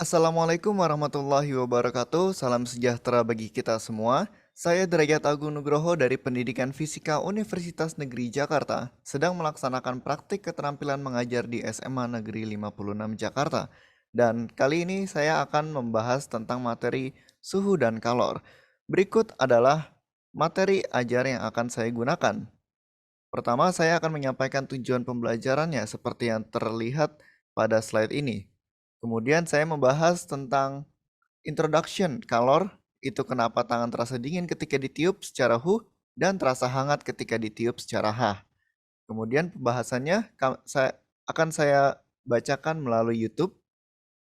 Assalamualaikum warahmatullahi wabarakatuh. Salam sejahtera bagi kita semua. Saya Derajat Agung Nugroho dari Pendidikan Fisika Universitas Negeri Jakarta, sedang melaksanakan praktik keterampilan mengajar di SMA Negeri 56 Jakarta. Dan kali ini saya akan membahas tentang materi suhu dan kalor. Berikut adalah materi ajar yang akan saya gunakan. Pertama, saya akan menyampaikan tujuan pembelajarannya seperti yang terlihat pada slide ini. Kemudian saya membahas tentang introduction kalor, itu kenapa tangan terasa dingin ketika ditiup secara hu dan terasa hangat ketika ditiup secara ha. Kemudian pembahasannya akan saya bacakan melalui YouTube.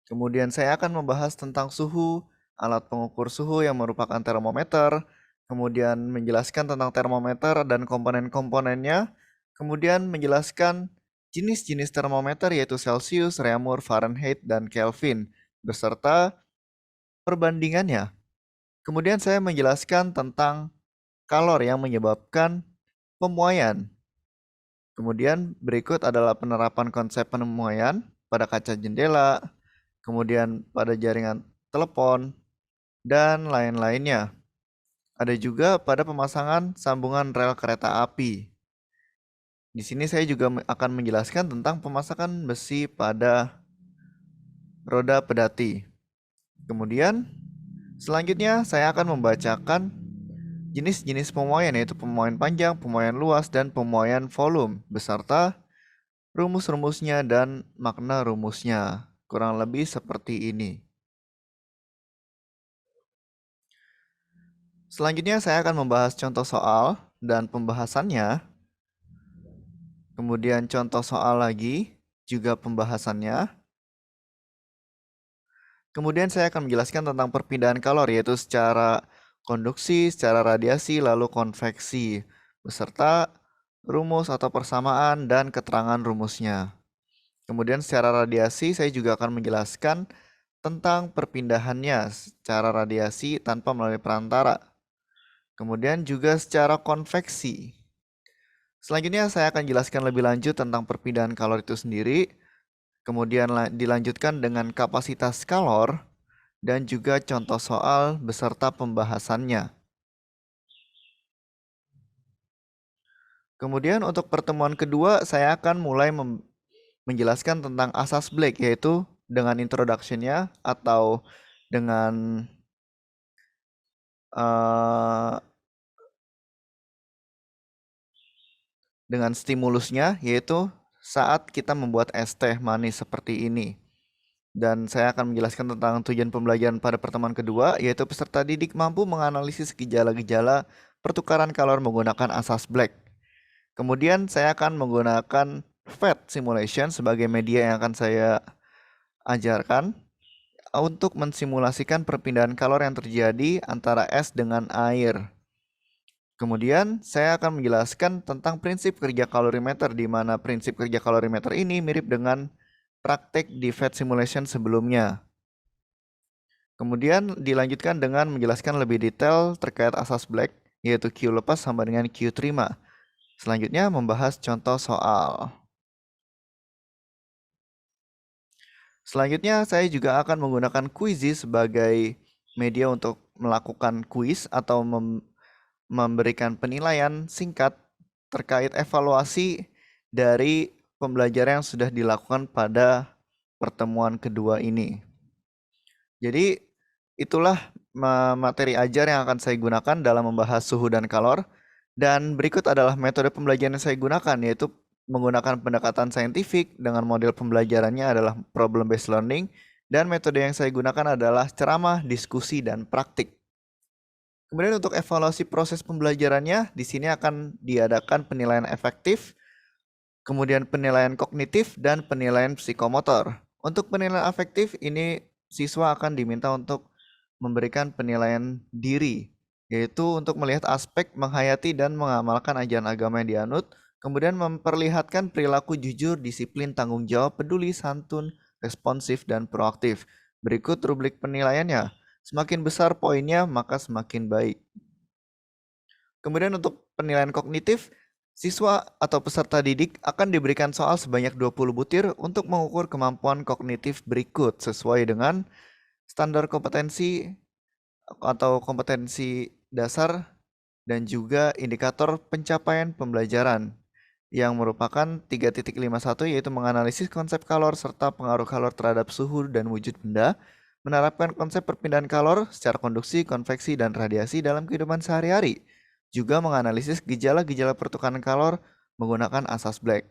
Kemudian saya akan membahas tentang suhu, alat pengukur suhu yang merupakan termometer, kemudian menjelaskan tentang termometer dan komponen-komponennya, kemudian menjelaskan jenis-jenis termometer yaitu Celsius, Reaumur, Fahrenheit, dan Kelvin, beserta perbandingannya. Kemudian saya menjelaskan tentang kalor yang menyebabkan pemuaian. Kemudian berikut adalah penerapan konsep pemuaian pada kaca jendela, kemudian pada jaringan telepon, dan lain-lainnya. Ada juga pada pemasangan sambungan rel kereta api. Di sini saya juga akan menjelaskan tentang pemasangan besi pada roda pedati. Kemudian, selanjutnya saya akan membacakan jenis-jenis pemuaian, yaitu pemuaian panjang, pemuaian luas, dan pemuaian volume, beserta rumus-rumusnya dan makna rumusnya. Kurang lebih seperti ini. Selanjutnya saya akan membahas contoh soal dan pembahasannya. Kemudian contoh soal lagi, juga pembahasannya. Kemudian saya akan menjelaskan tentang perpindahan kalor, yaitu secara konduksi, secara radiasi, lalu konveksi, beserta rumus atau persamaan dan keterangan rumusnya. Kemudian secara radiasi saya juga akan menjelaskan tentang perpindahannya secara radiasi tanpa melalui perantara. Kemudian juga secara konveksi. Selanjutnya saya akan jelaskan lebih lanjut tentang perpindahan kalor itu sendiri. Kemudian dilanjutkan dengan kapasitas kalor dan juga contoh soal beserta pembahasannya. Kemudian untuk pertemuan kedua saya akan mulai menjelaskan tentang asas Blake, yaitu dengan introduction-nya atau dengan stimulusnya, yaitu saat kita membuat es teh manis seperti ini. Dan saya akan menjelaskan tentang tujuan pembelajaran pada pertemuan kedua, yaitu peserta didik mampu menganalisis gejala-gejala pertukaran kalor menggunakan asas Blake. Kemudian saya akan menggunakan FET simulation sebagai media yang akan saya ajarkan untuk mensimulasikan perpindahan kalor yang terjadi antara es dengan air. Kemudian saya akan menjelaskan tentang prinsip kerja kalorimeter, di mana prinsip kerja kalorimeter ini mirip dengan praktek di FET simulation sebelumnya. Kemudian dilanjutkan dengan menjelaskan lebih detail terkait asas Blake, yaitu Q lepas sama dengan Q terima. Selanjutnya membahas contoh soal. Selanjutnya saya juga akan menggunakan Quizizz sebagai media untuk melakukan kuis atau memberikan penilaian singkat terkait evaluasi dari pembelajaran yang sudah dilakukan pada pertemuan kedua ini. Jadi itulah materi ajar yang akan saya gunakan dalam membahas suhu dan kalor. Dan berikut adalah metode pembelajaran yang saya gunakan, yaitu menggunakan pendekatan saintifik dengan model pembelajarannya adalah problem based learning, dan metode yang saya gunakan adalah ceramah, diskusi, dan praktik. Kemudian untuk evaluasi proses pembelajarannya, di sini akan diadakan penilaian efektif, kemudian penilaian kognitif, dan penilaian psikomotor. Untuk penilaian efektif ini siswa akan diminta untuk memberikan penilaian diri, yaitu untuk melihat aspek menghayati dan mengamalkan ajaran agama yang dianut, kemudian memperlihatkan perilaku jujur, disiplin, tanggung jawab, peduli, santun, responsif, dan proaktif. Berikut rubrik penilaiannya. Semakin besar poinnya, maka semakin baik. Kemudian untuk penilaian kognitif, siswa atau peserta didik akan diberikan soal sebanyak 20 butir untuk mengukur kemampuan kognitif berikut sesuai dengan standar kompetensi atau kompetensi dasar, dan juga indikator pencapaian pembelajaran yang merupakan 3.51, yaitu menganalisis konsep kalor serta pengaruh kalor terhadap suhu dan wujud benda, menerapkan konsep perpindahan kalor secara konduksi, konveksi, dan radiasi dalam kehidupan sehari-hari, juga menganalisis gejala-gejala pertukaran kalor menggunakan asas Black.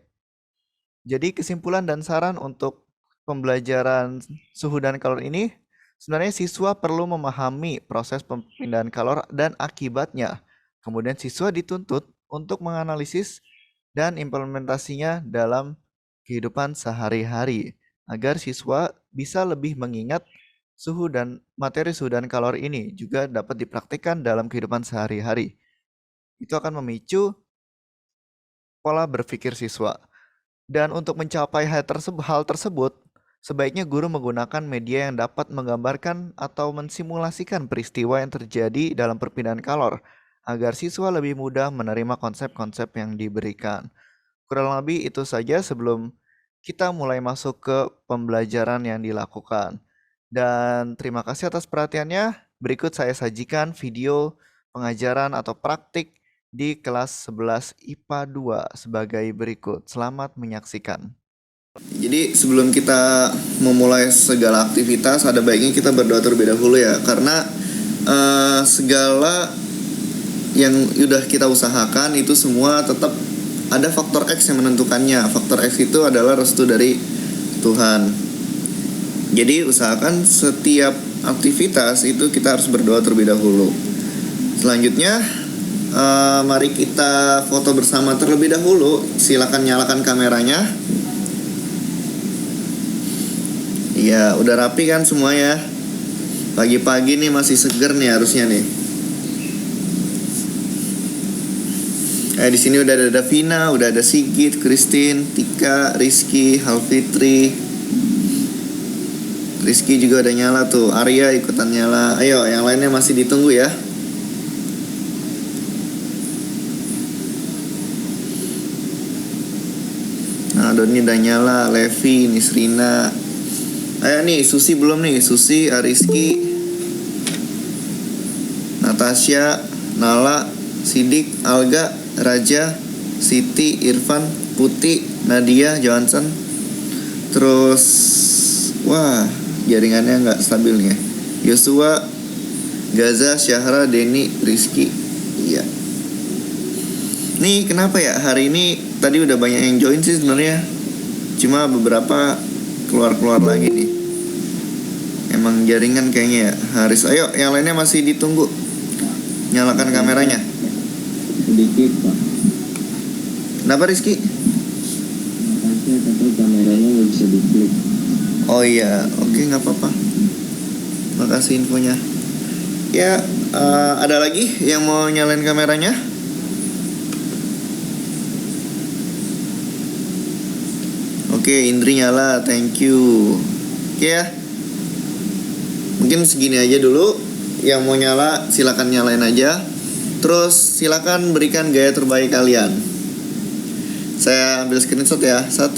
Jadi kesimpulan dan saran untuk pembelajaran suhu dan kalor ini, sebenarnya siswa perlu memahami proses perpindahan kalor dan akibatnya. Kemudian siswa dituntut untuk menganalisis dan implementasinya dalam kehidupan sehari-hari agar siswa bisa lebih mengingat materi suhu dan kalor ini juga dapat dipraktikkan dalam kehidupan sehari-hari. Itu akan memicu pola berpikir siswa. Dan untuk mencapai hal tersebut, sebaiknya guru menggunakan media yang dapat menggambarkan atau mensimulasikan peristiwa yang terjadi dalam perpindahan kalor, agar siswa lebih mudah menerima konsep-konsep yang diberikan. Kurang lebih itu saja sebelum kita mulai masuk ke pembelajaran yang dilakukan. Dan terima kasih atas perhatiannya. Berikut saya sajikan video pengajaran atau praktik di kelas 11 IPA 2 sebagai berikut. Selamat menyaksikan. Jadi sebelum kita memulai segala aktivitas, ada baiknya kita berdoa terlebih dahulu ya. Karena segala yang udah kita usahakan itu semua tetap ada faktor X yang menentukannya. Faktor X itu adalah restu dari Tuhan. Jadi usahakan setiap aktivitas itu kita harus berdoa terlebih dahulu. Selanjutnya mari kita foto bersama terlebih dahulu. Silakan nyalakan kameranya. Ya, udah rapi kan semua ya. Pagi-pagi nih masih seger nih harusnya nih. Di sini udah ada Davina, udah ada Sigit, Christine, Tika, Rizky, Halfitri. Rizky juga udah nyala tuh. Arya ikutan nyala. Ayo, yang lainnya masih ditunggu ya. Nah, Doni udah nyala, Levi, Nisrina. Ayo nih, Susi belum nih. Susi, Ariski, Natasha, Nala, Sidik, Alga, Raja, Siti, Irfan, Putih, Nadia, Johnson. Terus wah, jaringannya nggak stabil nih ya. Yosua, Gaza, Syahra, Denny, Rizky. Iya. Nih kenapa ya hari ini tadi udah banyak yang join sih sebenarnya. Cuma beberapa keluar lagi nih. Emang jaringan kayaknya ya. Haris, ayo yang lainnya masih ditunggu. Nyalakan kameranya. Sedikit Pak. Kenapa Rizky? Makasih tapi kameranya nggak bisa diklik. Oh iya, oke nggak apa-apa. Makasih infonya. Ya, ada lagi yang mau nyalain kameranya? Oke, Indri nyala, thank you. Oke ya. Mungkin segini aja dulu. Yang mau nyala silakan nyalain aja. Terus silakan berikan gaya terbaik kalian. Saya ambil screenshot ya. 1,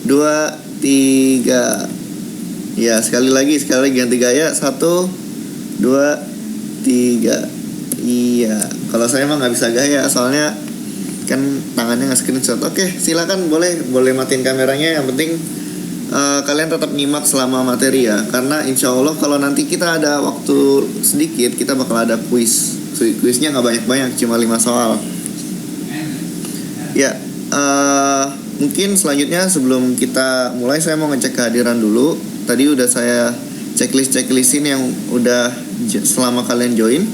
2, 3. Ya, sekali lagi ganti gaya. 1, 2, 3. Iya. Kalau saya mah nggak bisa gaya, soalnya kan tangannya nggak screenshot. Oke, silakan boleh matiin kameranya. Yang penting kalian tetap nyimak selama materi ya. Karena insya Allah kalau nanti kita ada waktu sedikit, kita bakal ada kuis. Kuisnya nggak banyak-banyak, cuma 5 soal. Ya, mungkin selanjutnya sebelum kita mulai saya mau ngecek kehadiran dulu. Tadi udah saya checklistin yang udah selama kalian join.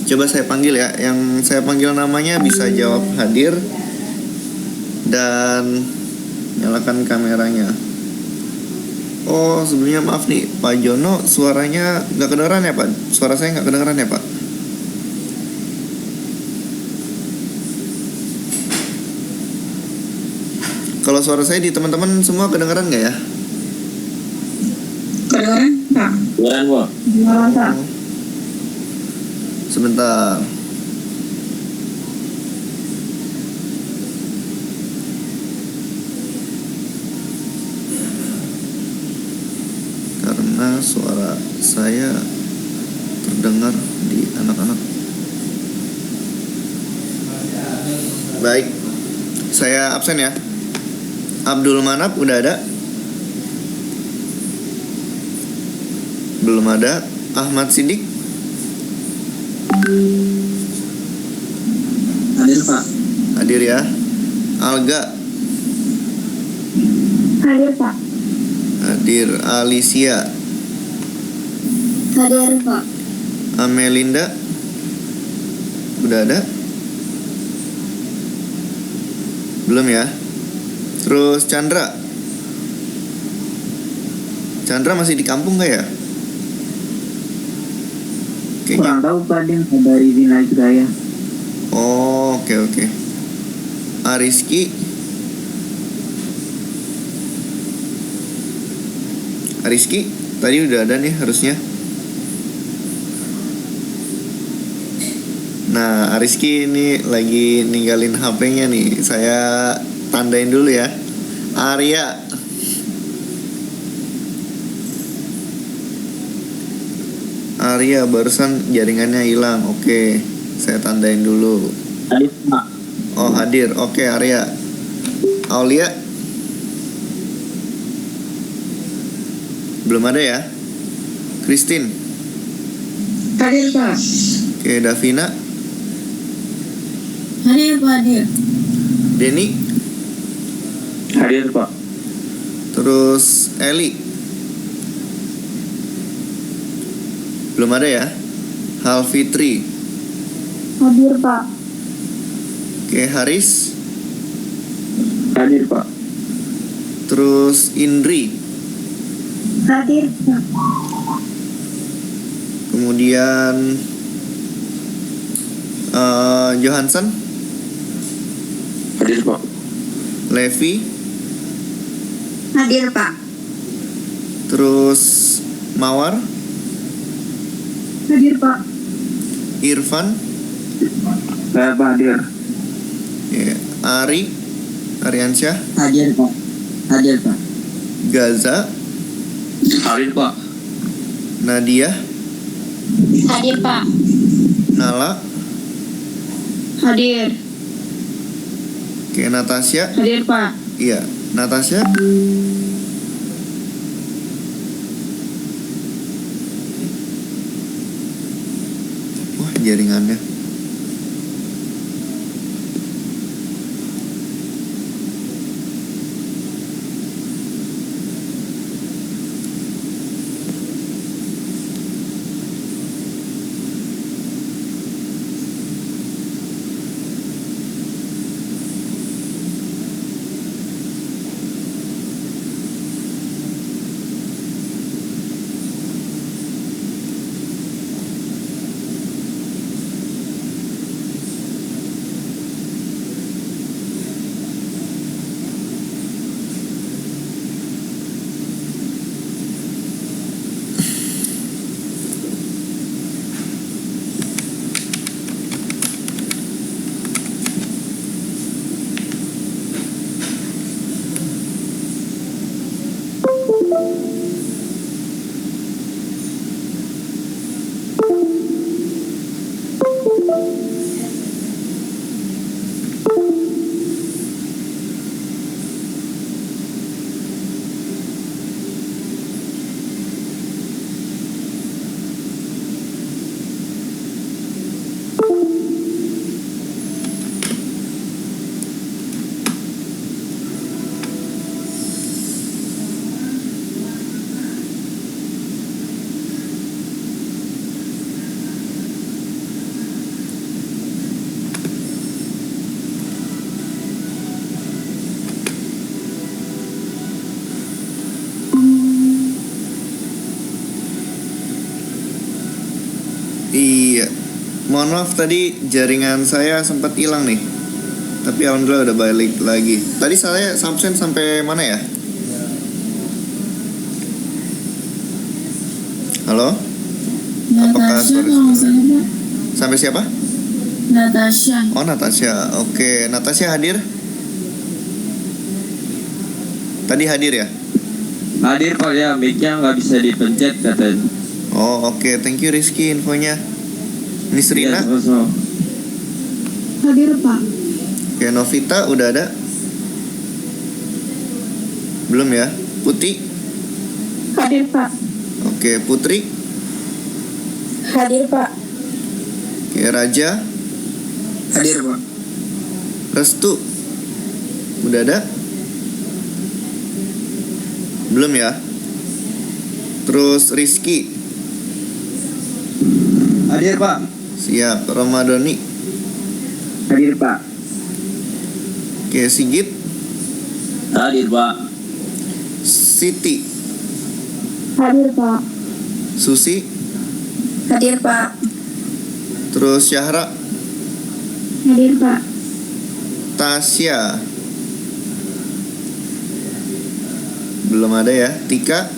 Coba saya panggil ya. Yang saya panggil namanya bisa jawab hadir dan nyalakan kameranya. Oh, sebelumnya maaf nih Pak Jono, suaranya nggak kedengeran ya Pak? Suara saya nggak kedengeran ya Pak? Kalau suara saya di teman-teman semua kedengeran nggak ya? Kedengeran, Pak. Kedengeran Pak. Kedengeran, Pak. Sebentar. Karena karena suara saya terdengar di anak-anak. Baik, saya absen ya. Abdul Manap udah ada? Belum ada. Ahmad Sidik? Hadir Pak. Hadir ya. Alga? Hadir Pak. Hadir. Alicia? Hadir Pak. Amelinda? Udah ada? Belum ya. Terus Chandra? Chandra masih di kampung gak ya? Kurang tahu Pak, dia kabari di naik raya. Oh, oke. Ariski? Ariski? Tadi udah ada nih harusnya. Nah, Ariski ini lagi ninggalin HP-nya nih. Saya tandain dulu ya. Arya? Arya barusan jaringannya hilang. Oke, saya tandain dulu. Hadir Pak. Oh, hadir. Oke, Arya. Aulia? Belum ada ya. Christine? Hadir Pak. Oke, Davina? Hadir Pak. Hadir. Denny? Hadir Pak. Terus Eli? Belum ada ya. Halfitri? Hadir Pak. Oke, Haris? Hadir Pak. Terus Indri? Hadir Pak. Kemudian Johansson? Hadir Pak. Levi? Hadir Pak. Terus Mawar? Hadir Pak. Irfan? Saya Pak hadir. Ya. Ari? Ariansyah? Hadir Pak. Hadir Pak. Gaza? Hadir Pak. Nadia? Hadir Pak. Nala? Hadir. Oke, Natasha? Hadir Pak. Iya, Natasha? Wah, jaringannya. Iya, mohon maaf tadi jaringan saya sempat hilang nih. Tapi alhamdulillah udah balik lagi. Tadi saya absen sampai mana ya? Halo? Apakah Natasha suara- kalau nggak salah Pak. Sampai siapa? Natasha. Oh, Natasha. Oke, Natasha hadir? Tadi hadir ya? Hadir Pak ya, mic-nya nggak bisa dipencet katanya. Oh oke, thank you Rizky infonya. Miss Rina, Iya, sama-sama. Hadir Pak. oke Novita udah ada? Belum ya? Putih? Hadir Pak. Oke, Putri? Hadir Pak. Oke, Raja? Hadir Pak. Restu? Udah ada? Belum ya? Terus Rizky? Hadir Pak. Siap. Ramadhani? Hadir Pak. Oke, Sigit? Hadir Pak. Siti? Hadir Pak. Susi? Hadir Pak. Terus Syahra? Hadir Pak. Tasya? Belum ada ya? Tika?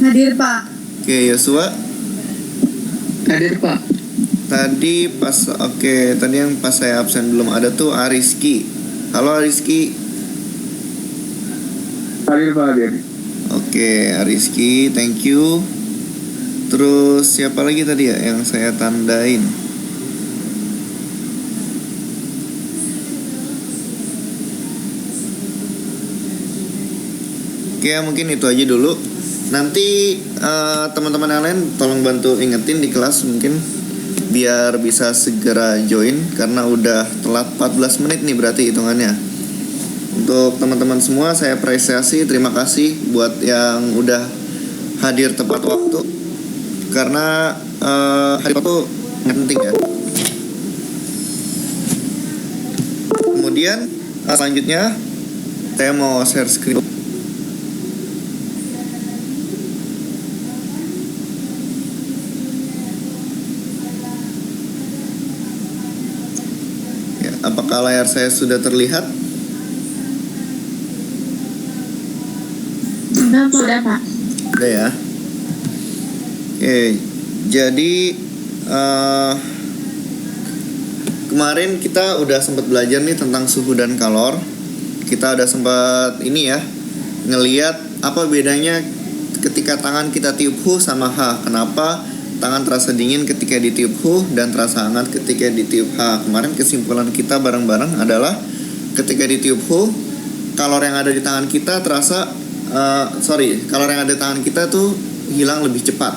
Hadir Pak. Oke, Yosua? Hadir Pak. Tadi yang pas saya absen belum ada tuh Ariski. Halo Ariski. Hadir Pak, hadir. Oke, Ariski, thank you. Terus siapa lagi tadi ya yang saya tandain? Oke, mungkin itu aja dulu. Nanti teman-teman yang lain tolong bantu ingetin di kelas mungkin biar bisa segera join karena udah telat 14 menit nih berarti hitungannya. Untuk teman-teman semua saya apresiasi, terima kasih buat yang udah hadir tepat waktu karena hadir waktu penting ya. Kemudian selanjutnya saya mau share screen. Apakah layar saya sudah terlihat? Sudah Pak. Udah ya. Oke, jadi kemarin kita udah sempat belajar nih tentang suhu dan kalor. Kita udah sempat ini ya ngeliat apa bedanya ketika tangan kita tiup hu sama ha. Kenapa tangan terasa dingin ketika ditiup hu dan terasa hangat ketika ditiup ha. Kemarin kesimpulan kita bareng-bareng adalah ketika ditiup hu, kalor yang ada di tangan kita kalor yang ada di tangan kita tuh hilang lebih cepat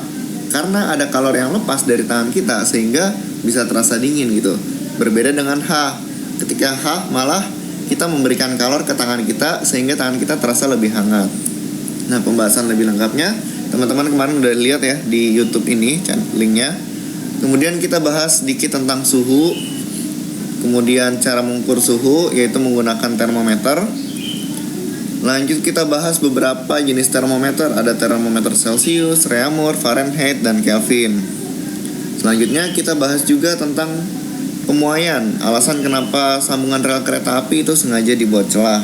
karena ada kalor yang lepas dari tangan kita sehingga bisa terasa dingin gitu. Berbeda dengan ha, ketika ha malah kita memberikan kalor ke tangan kita sehingga tangan kita terasa lebih hangat. Nah, pembahasan lebih lengkapnya teman-teman kemarin udah lihat ya di YouTube ini linknya. Kemudian kita bahas sedikit tentang suhu, kemudian cara mengukur suhu yaitu menggunakan termometer. Lanjut kita bahas beberapa jenis termometer, ada termometer Celcius, Reaumur, Fahrenheit, dan Kelvin. Selanjutnya kita bahas juga tentang pemuaian, alasan kenapa sambungan rel kereta api itu sengaja dibuat celah.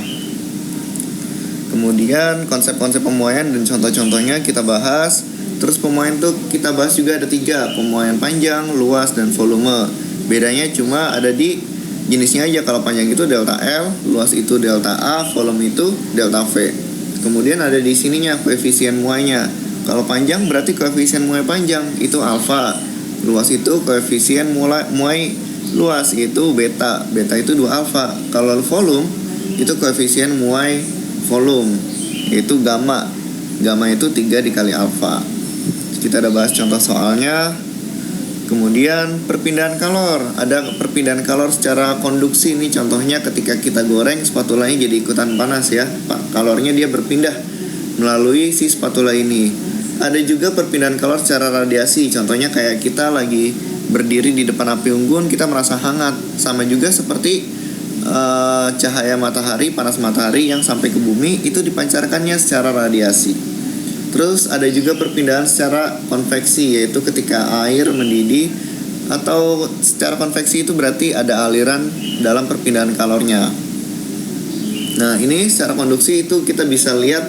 Kemudian konsep-konsep pemuaian dan contoh-contohnya kita bahas. Terus pemuaian tuh kita bahas juga ada 3, pemuaian panjang, luas, dan volume. Bedanya cuma ada di jenisnya aja. Kalau panjang itu delta L, luas itu delta A, volume itu delta V. Kemudian ada di sininya koefisien muainya. Kalau panjang berarti koefisien muai panjang itu alfa. Luas itu koefisien muai luas itu beta. Beta itu 2 alfa. Kalau volume itu koefisien muai volume yaitu gamma. Gamma itu 3 dikali alfa. Kita udah bahas contoh soalnya. Kemudian perpindahan kalor. Ada perpindahan kalor secara konduksi. Ini contohnya ketika kita goreng spatulanya jadi ikutan panas ya. Kalornya dia berpindah melalui si spatula ini. Ada juga perpindahan kalor secara radiasi. Contohnya kayak kita lagi berdiri di depan api unggun, kita merasa hangat. Sama juga seperti cahaya matahari, panas matahari yang sampai ke bumi itu dipancarkannya secara radiasi. Terus ada juga perpindahan secara konveksi, yaitu ketika air mendidih atau secara konveksi itu berarti ada aliran dalam perpindahan kalornya. Nah, ini secara konduksi itu kita bisa lihat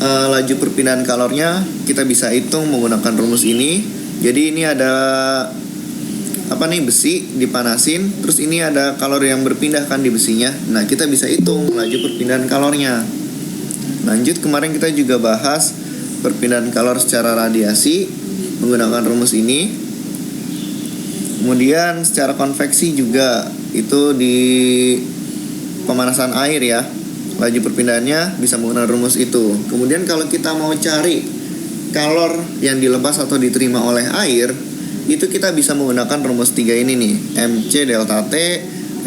laju perpindahan kalornya, kita bisa hitung menggunakan rumus ini. Jadi ini ada besi dipanasin, terus ini ada kalori yang berpindah kan di besinya. Nah, kita bisa hitung laju perpindahan kalornya. Lanjut, kemarin kita juga bahas perpindahan kalor secara radiasi menggunakan rumus ini. Kemudian secara konveksi juga itu di pemanasan air ya. Laju perpindahannya bisa menggunakan rumus itu. Kemudian kalau kita mau cari kalor yang dilepas atau diterima oleh air, itu kita bisa menggunakan rumus 3 ini nih, MC delta T,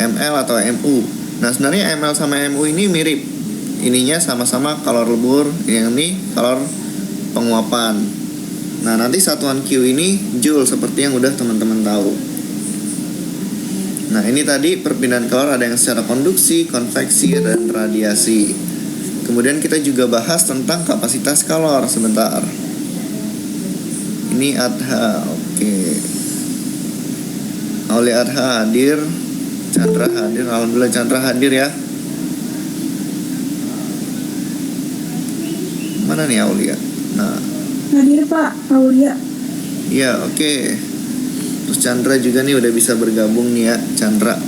ML atau MU. Nah, sebenarnya ML sama MU ini mirip. Ininya sama-sama kalor lebur, yang ini kalor penguapan. Nah, nanti satuan Q ini joule seperti yang udah teman-teman tahu. Nah, ini tadi perpindahan kalor ada yang secara konduksi, konveksi, dan radiasi. Kemudian kita juga bahas tentang kapasitas kalor sebentar. Ini Adha, oke. Aulia Adha hadir, Chandra hadir, alhamdulillah Chandra hadir ya. Mana nih Aulia? Nah, Hadir Pak, Aulia. iya oke. Terus Chandra juga nih udah bisa bergabung nih ya, Chandra.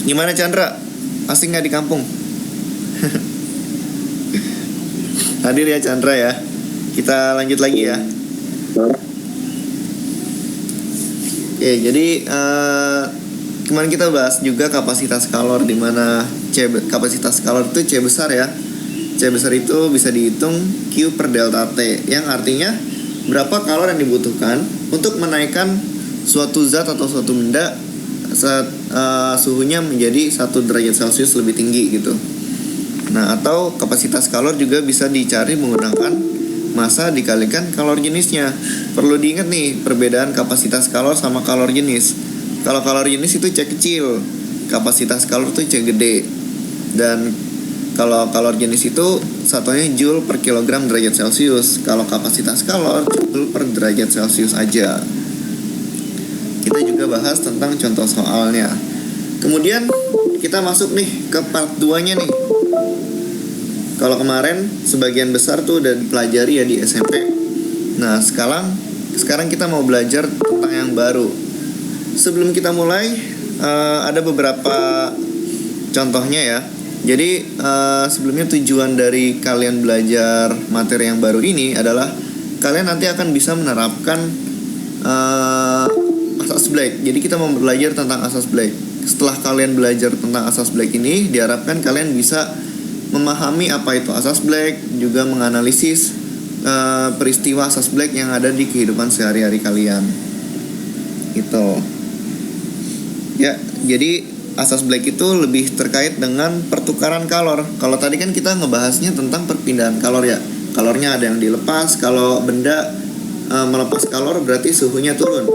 Gimana Chandra? Asing nggak di kampung? Hadir ya Chandra ya. Kita lanjut lagi ya. Oke, jadi kemarin kita bahas juga kapasitas kalor, di mana kapasitas kalor itu C besar ya. C besar itu bisa dihitung Q per delta T, yang artinya berapa kalor yang dibutuhkan untuk menaikkan suatu zat atau suatu benda saat suhunya menjadi 1 derajat Celcius lebih tinggi gitu. Nah, atau kapasitas kalor juga bisa dicari menggunakan massa dikalikan kalor jenisnya. Perlu diingat nih perbedaan kapasitas kalor sama kalor jenis. Kalau kalor jenis itu C kecil, kapasitas kalor itu C gede. Dan kalau kalor jenis itu satunya joule per kilogram derajat Celcius. Kalau kapasitas kalor joule per derajat Celcius aja. Kita juga bahas tentang contoh soalnya. Kemudian kita masuk nih ke part 2-nya nih. Kalau kemarin sebagian besar tuh udah dipelajari ya di SMP. Nah, sekarang kita mau belajar tentang yang baru. Sebelum kita mulai, ada beberapa contohnya ya. Jadi sebelumnya tujuan dari kalian belajar materi yang baru ini adalah kalian nanti akan bisa menerapkan asas Black. Jadi kita mau belajar tentang asas Black. Setelah kalian belajar tentang asas Black ini, diharapkan kalian bisa memahami apa itu asas Black, juga menganalisis peristiwa asas Black yang ada di kehidupan sehari-hari kalian. Itu. Ya, jadi asas Black itu lebih terkait dengan pertukaran kalor. Kalau tadi kan kita ngebahasnya tentang perpindahan kalor ya. Kalornya ada yang dilepas. Kalau benda melepas kalor berarti suhunya turun.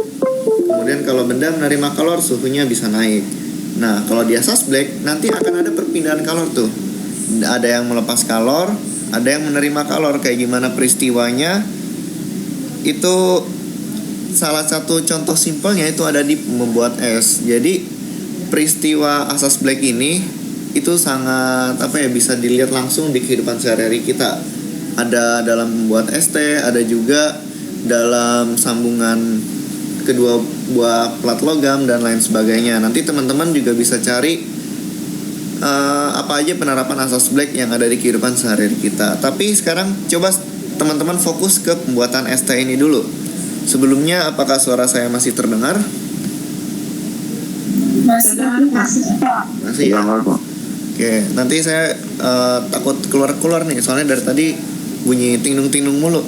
Kemudian kalau benda menerima kalor, suhunya bisa naik. Nah, kalau di asas Black nanti akan ada perpindahan kalor tuh. Ada yang melepas kalor, ada yang menerima kalor. Kayak gimana peristiwanya? Itu salah satu contoh simpelnya itu ada di membuat es. Jadi peristiwa asas Black ini itu sangat bisa dilihat langsung di kehidupan sehari-hari kita. Ada dalam membuat es teh, ada juga dalam sambungan kedua buah plat logam dan lain sebagainya. Nanti teman-teman juga bisa cari apa aja penerapan asas Black yang ada di kehidupan sehari-hari kita. Tapi sekarang coba teman-teman fokus ke pembuatan es teh ini dulu. Sebelumnya, apakah suara saya masih terdengar? Masih ya? Oke, nanti saya takut keluar nih, soalnya dari tadi bunyi ting-dung mulu.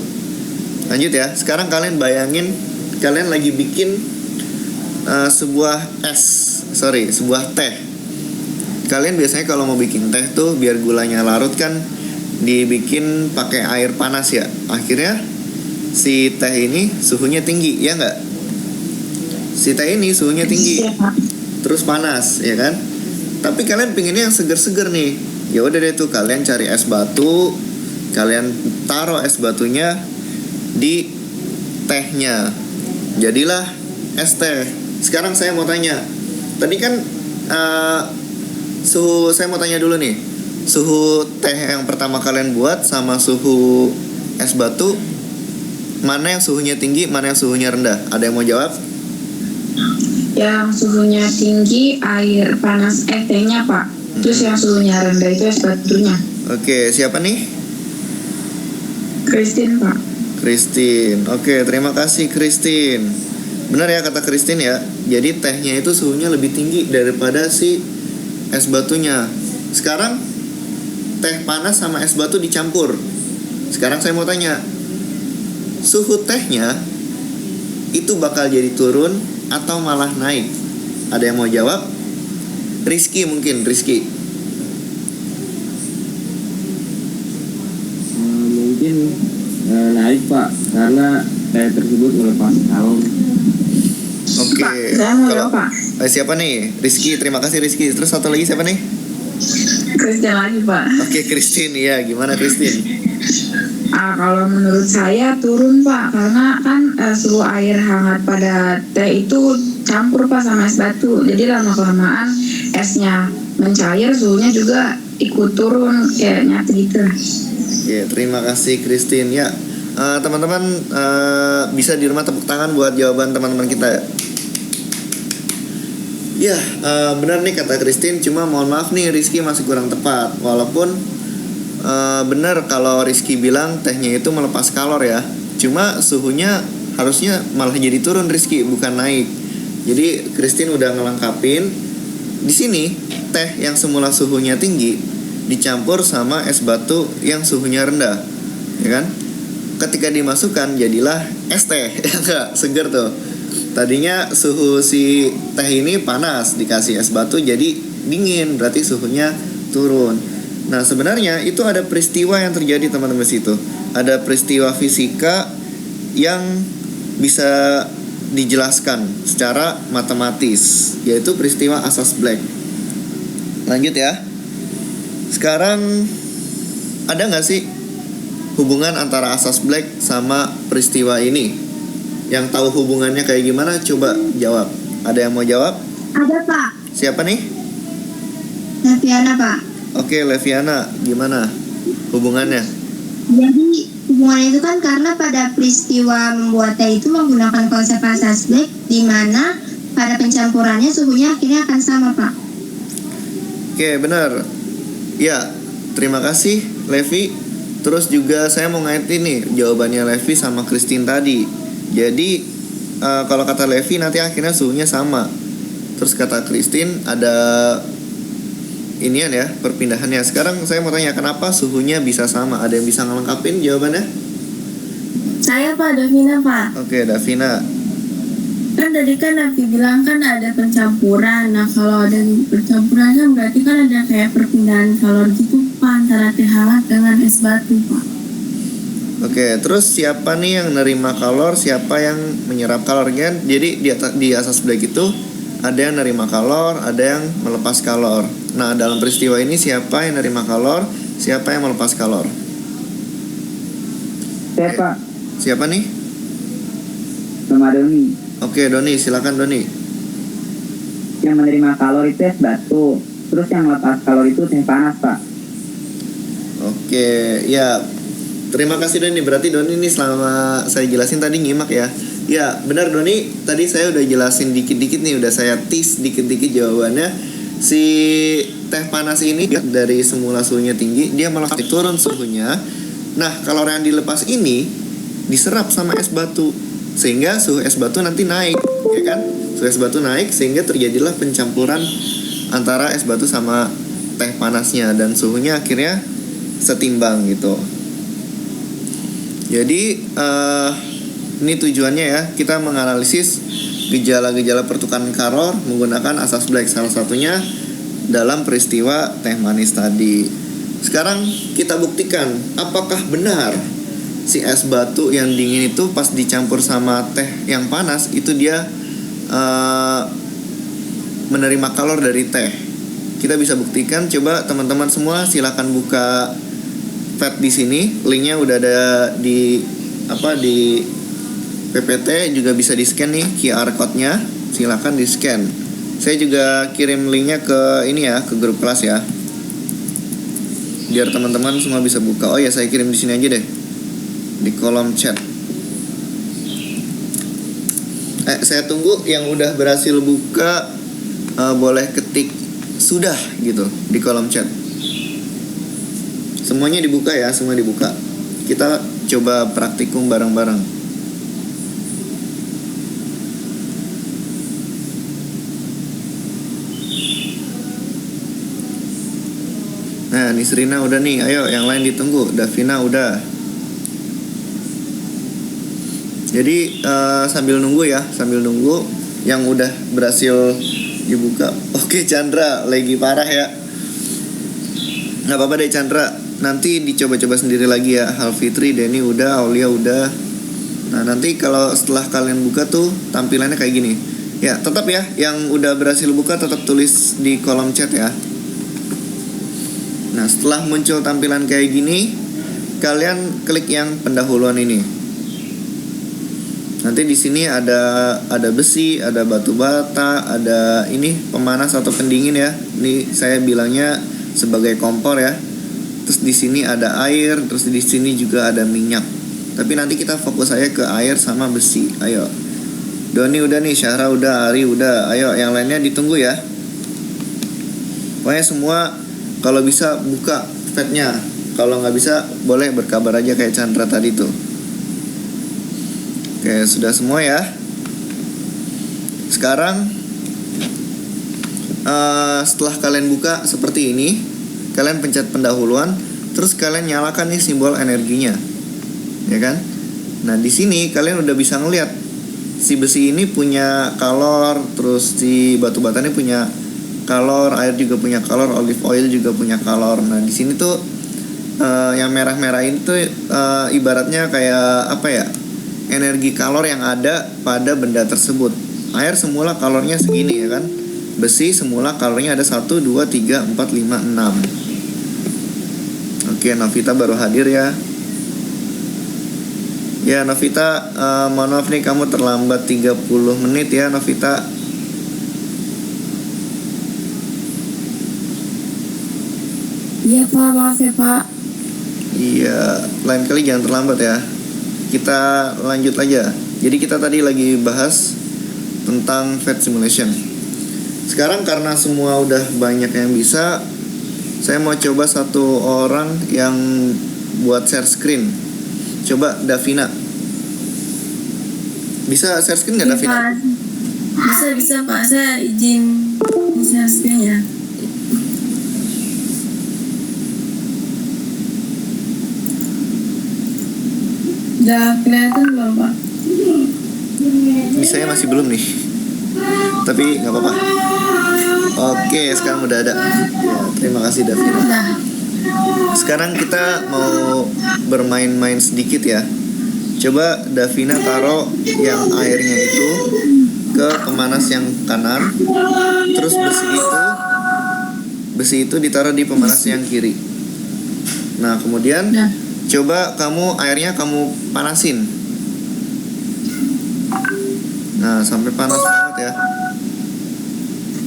Lanjut ya. Sekarang kalian bayangin kalian lagi bikin sebuah teh. Kalian biasanya kalau mau bikin teh tuh biar gulanya larut kan dibikin pakai air panas ya. Akhirnya si teh ini suhunya tinggi, ya nggak? Si teh ini suhunya tinggi, terus panas, ya kan? Tapi kalian pinginnya yang seger-seger nih. Ya udah deh tuh, kalian cari es batu, kalian taruh es batunya di tehnya, jadilah es teh. Sekarang saya mau tanya, tadi kan saya mau tanya dulu nih, suhu teh yang pertama kalian buat sama suhu es batu, mana yang suhunya tinggi, mana yang suhunya rendah? Ada yang mau jawab? Yang suhunya tinggi air panas tehnya Pak. Terus yang suhunya rendah itu es batunya. Oke, siapa nih? Christine Pak. Christine. Oke, terima kasih Christine. Benar ya kata Christine ya. Jadi tehnya itu suhunya lebih tinggi daripada si es batunya. Sekarang teh panas sama es batu dicampur. Sekarang saya mau tanya, suhu tehnya itu bakal jadi turun atau malah naik? Ada yang mau jawab? Rizky mungkin, Rizky. Mungkin naik Pak, karena teh tersebut melepas kalor. Oke. Pak, saya mau Kalau jawab Pak. siapa nih? Rizky, terima kasih Rizky. Terus satu lagi siapa nih? Christine lagi Pak. Oke, Christine. Ya, gimana Christine? Kalau menurut saya turun Pak, karena kan suhu air hangat pada teh itu campur Pak sama es batu. Jadi lama-kelamaan esnya mencair, suhunya juga ikut turun kayak nyata gitu. Oke, terima kasih Christine. Ya, teman-teman bisa di rumah tepuk tangan buat jawaban teman-teman kita ya. Ya, benar nih kata Christine. Cuma mohon maaf nih, Rizky masih kurang tepat. Walaupun benar kalau Rizky bilang tehnya itu melepas kalor ya. Cuma suhunya harusnya malah jadi turun Rizky, bukan naik. Jadi Christine udah ngelengkapin. Di sini teh yang semula suhunya tinggi dicampur sama es batu yang suhunya rendah, ya kan? Ketika dimasukkan jadilah es teh, ya enggak? Seger tuh. Tadinya suhu si teh ini panas, dikasih es batu jadi dingin, berarti suhunya turun. Nah, sebenarnya itu ada peristiwa yang terjadi teman-teman situ. Ada peristiwa fisika yang bisa dijelaskan secara matematis, yaitu peristiwa asas Black. Lanjut ya. Sekarang ada nggak sih hubungan antara asas Black sama peristiwa ini? Yang tahu hubungannya kayak gimana? Coba jawab. Ada yang mau jawab? Ada Pak, Siapa nih? Leviana Pak. Oke, Leviana, gimana hubungannya? Jadi hubungannya itu kan karena pada peristiwa membuat teh itu menggunakan konsep asas Black, di mana pada pencampurannya suhunya akhirnya akan sama Pak. Oke, benar. Ya, terima kasih Levi. Terus juga saya mau ngaitin nih jawabannya Levi sama Christine tadi. Jadi kalau kata Levi nanti akhirnya suhunya sama. Terus kata Christine ada inian ya, perpindahannya. Sekarang saya mau tanya, kenapa suhunya bisa sama? Ada yang bisa ngelengkapin jawabannya? Saya Pak, Davina Pak. Oke, Davina. Kan tadi kan Nafi bilang kan ada pencampuran. Nah kalau ada pencampuran kan berarti kan ada kayak perpindahan kalor gitu Pak, antara teh hangat dengan es batu Pak. Oke, terus siapa nih yang nerima kalor, siapa yang menyerap kalor kan? Jadi di asas Black itu ada yang nerima kalor, ada yang melepas kalor. Nah, dalam peristiwa ini siapa yang nerima kalor, siapa yang melepas kalor? Saya Pak, Siapa nih? sama Doni. Oke, Doni, silakan Doni. Yang menerima kalor itu es batu, terus yang melepas kalor itu teh panas Pak. Oke, ya. Terima kasih Doni. Berarti Doni ini selama saya jelasin tadi nyimak ya. Ya, benar Doni. Tadi saya udah jelasin dikit-dikit nih, udah saya tease dikit-dikit jawabannya. Si teh panas ini dari semula suhunya tinggi, dia malah turun suhunya. Nah, kalor yang dilepas ini diserap sama es batu, sehingga suhu es batu nanti naik, ya kan? Suhu es batu naik sehingga terjadilah pencampuran antara es batu sama teh panasnya, dan suhunya akhirnya setimbang gitu. Jadi ini tujuannya ya, kita menganalisis gejala-gejala pertukaran kalor menggunakan asas Black, salah satunya dalam peristiwa teh manis tadi. Sekarang kita buktikan apakah benar si es batu yang dingin itu pas dicampur sama teh yang panas itu dia menerima kalor dari teh. Kita bisa buktikan. Coba teman-teman semua silakan buka pad di sini, linknya udah ada di di PPT, juga bisa di scan nih QR code-nya, silakan di scan. Saya juga kirim linknya ke ini ya, ke grup kelas ya, biar teman-teman semua bisa buka. Oh ya, saya kirim di sini aja deh, di kolom chat. Saya tunggu yang udah berhasil buka, boleh ketik sudah gitu di kolom chat. Semuanya dibuka ya, semua dibuka. Kita coba praktikum bareng-bareng. Nah, Nisrina udah nih, ayo yang lain ditunggu. Davina udah. Jadi sambil nunggu ya, sambil nunggu yang udah berhasil dibuka. Oke, Chandra lagi parah ya. Nggak apa-apa deh Chandra, nanti dicoba-coba sendiri lagi ya. Halfitri, Denny udah, Aulia udah. Nah nanti kalau setelah kalian buka tuh tampilannya kayak gini. Ya tetap ya, yang udah berhasil buka tetap tulis di kolom chat ya. Nah setelah muncul tampilan kayak gini, kalian klik yang pendahuluan ini. Nanti di sini ada besi, ada batu bata, ada ini pemanas atau pendingin ya. Ini saya bilangnya sebagai kompor ya. Terus di sini ada air, terus di sini juga ada minyak. Tapi nanti kita fokus aja ke air sama besi. Ayo. Doni udah nih, Syahra udah, Ari udah. Ayo yang lainnya ditunggu ya. Pokoknya semua kalau bisa buka chatnya. Kalau nggak bisa boleh berkabar aja kayak Chandra tadi tuh. Oke, sudah semua ya. Sekarang setelah kalian buka seperti ini, kalian pencet pendahuluan, terus kalian nyalakan nih simbol energinya, ya kan? Nah di sini kalian udah bisa ngeliat si besi ini punya kalor, terus si batu bata ini punya kalor, air juga punya kalor, olive oil juga punya kalor. Nah di sini tuh yang merah-merah ini tuh ibaratnya kayak apa ya? Energi kalor yang ada pada benda tersebut. Air semula kalornya segini ya kan. Besi semula kalornya ada 1, 2, 3, 4, 5, 6. Oke, Novita baru hadir ya. Ya Novita, mohon maaf nih kamu terlambat 30 menit ya Novita. Iya Pak, maaf ya Pak. Iya, lain kali jangan terlambat ya. Kita lanjut aja. Jadi kita tadi lagi bahas tentang Fat Simulation. Sekarang karena semua udah banyak yang bisa, saya mau coba satu orang yang buat share screen. Coba Davina. Bisa share screen nggak Davina? Bisa Pak, saya izin share screen ya. Udah kelihatan belum Pak? Saya masih belum nih. Tapi nggak apa-apa. Oke, sekarang udah ada. Ya, terima kasih Davina. Sekarang kita mau bermain-main sedikit ya. Coba Davina taruh yang airnya itu ke pemanas yang kanan. Terus besi itu ditaruh di pemanas yang kiri. Nah kemudian coba kamu airnya kamu panasin. Nah sampai panas banget ya.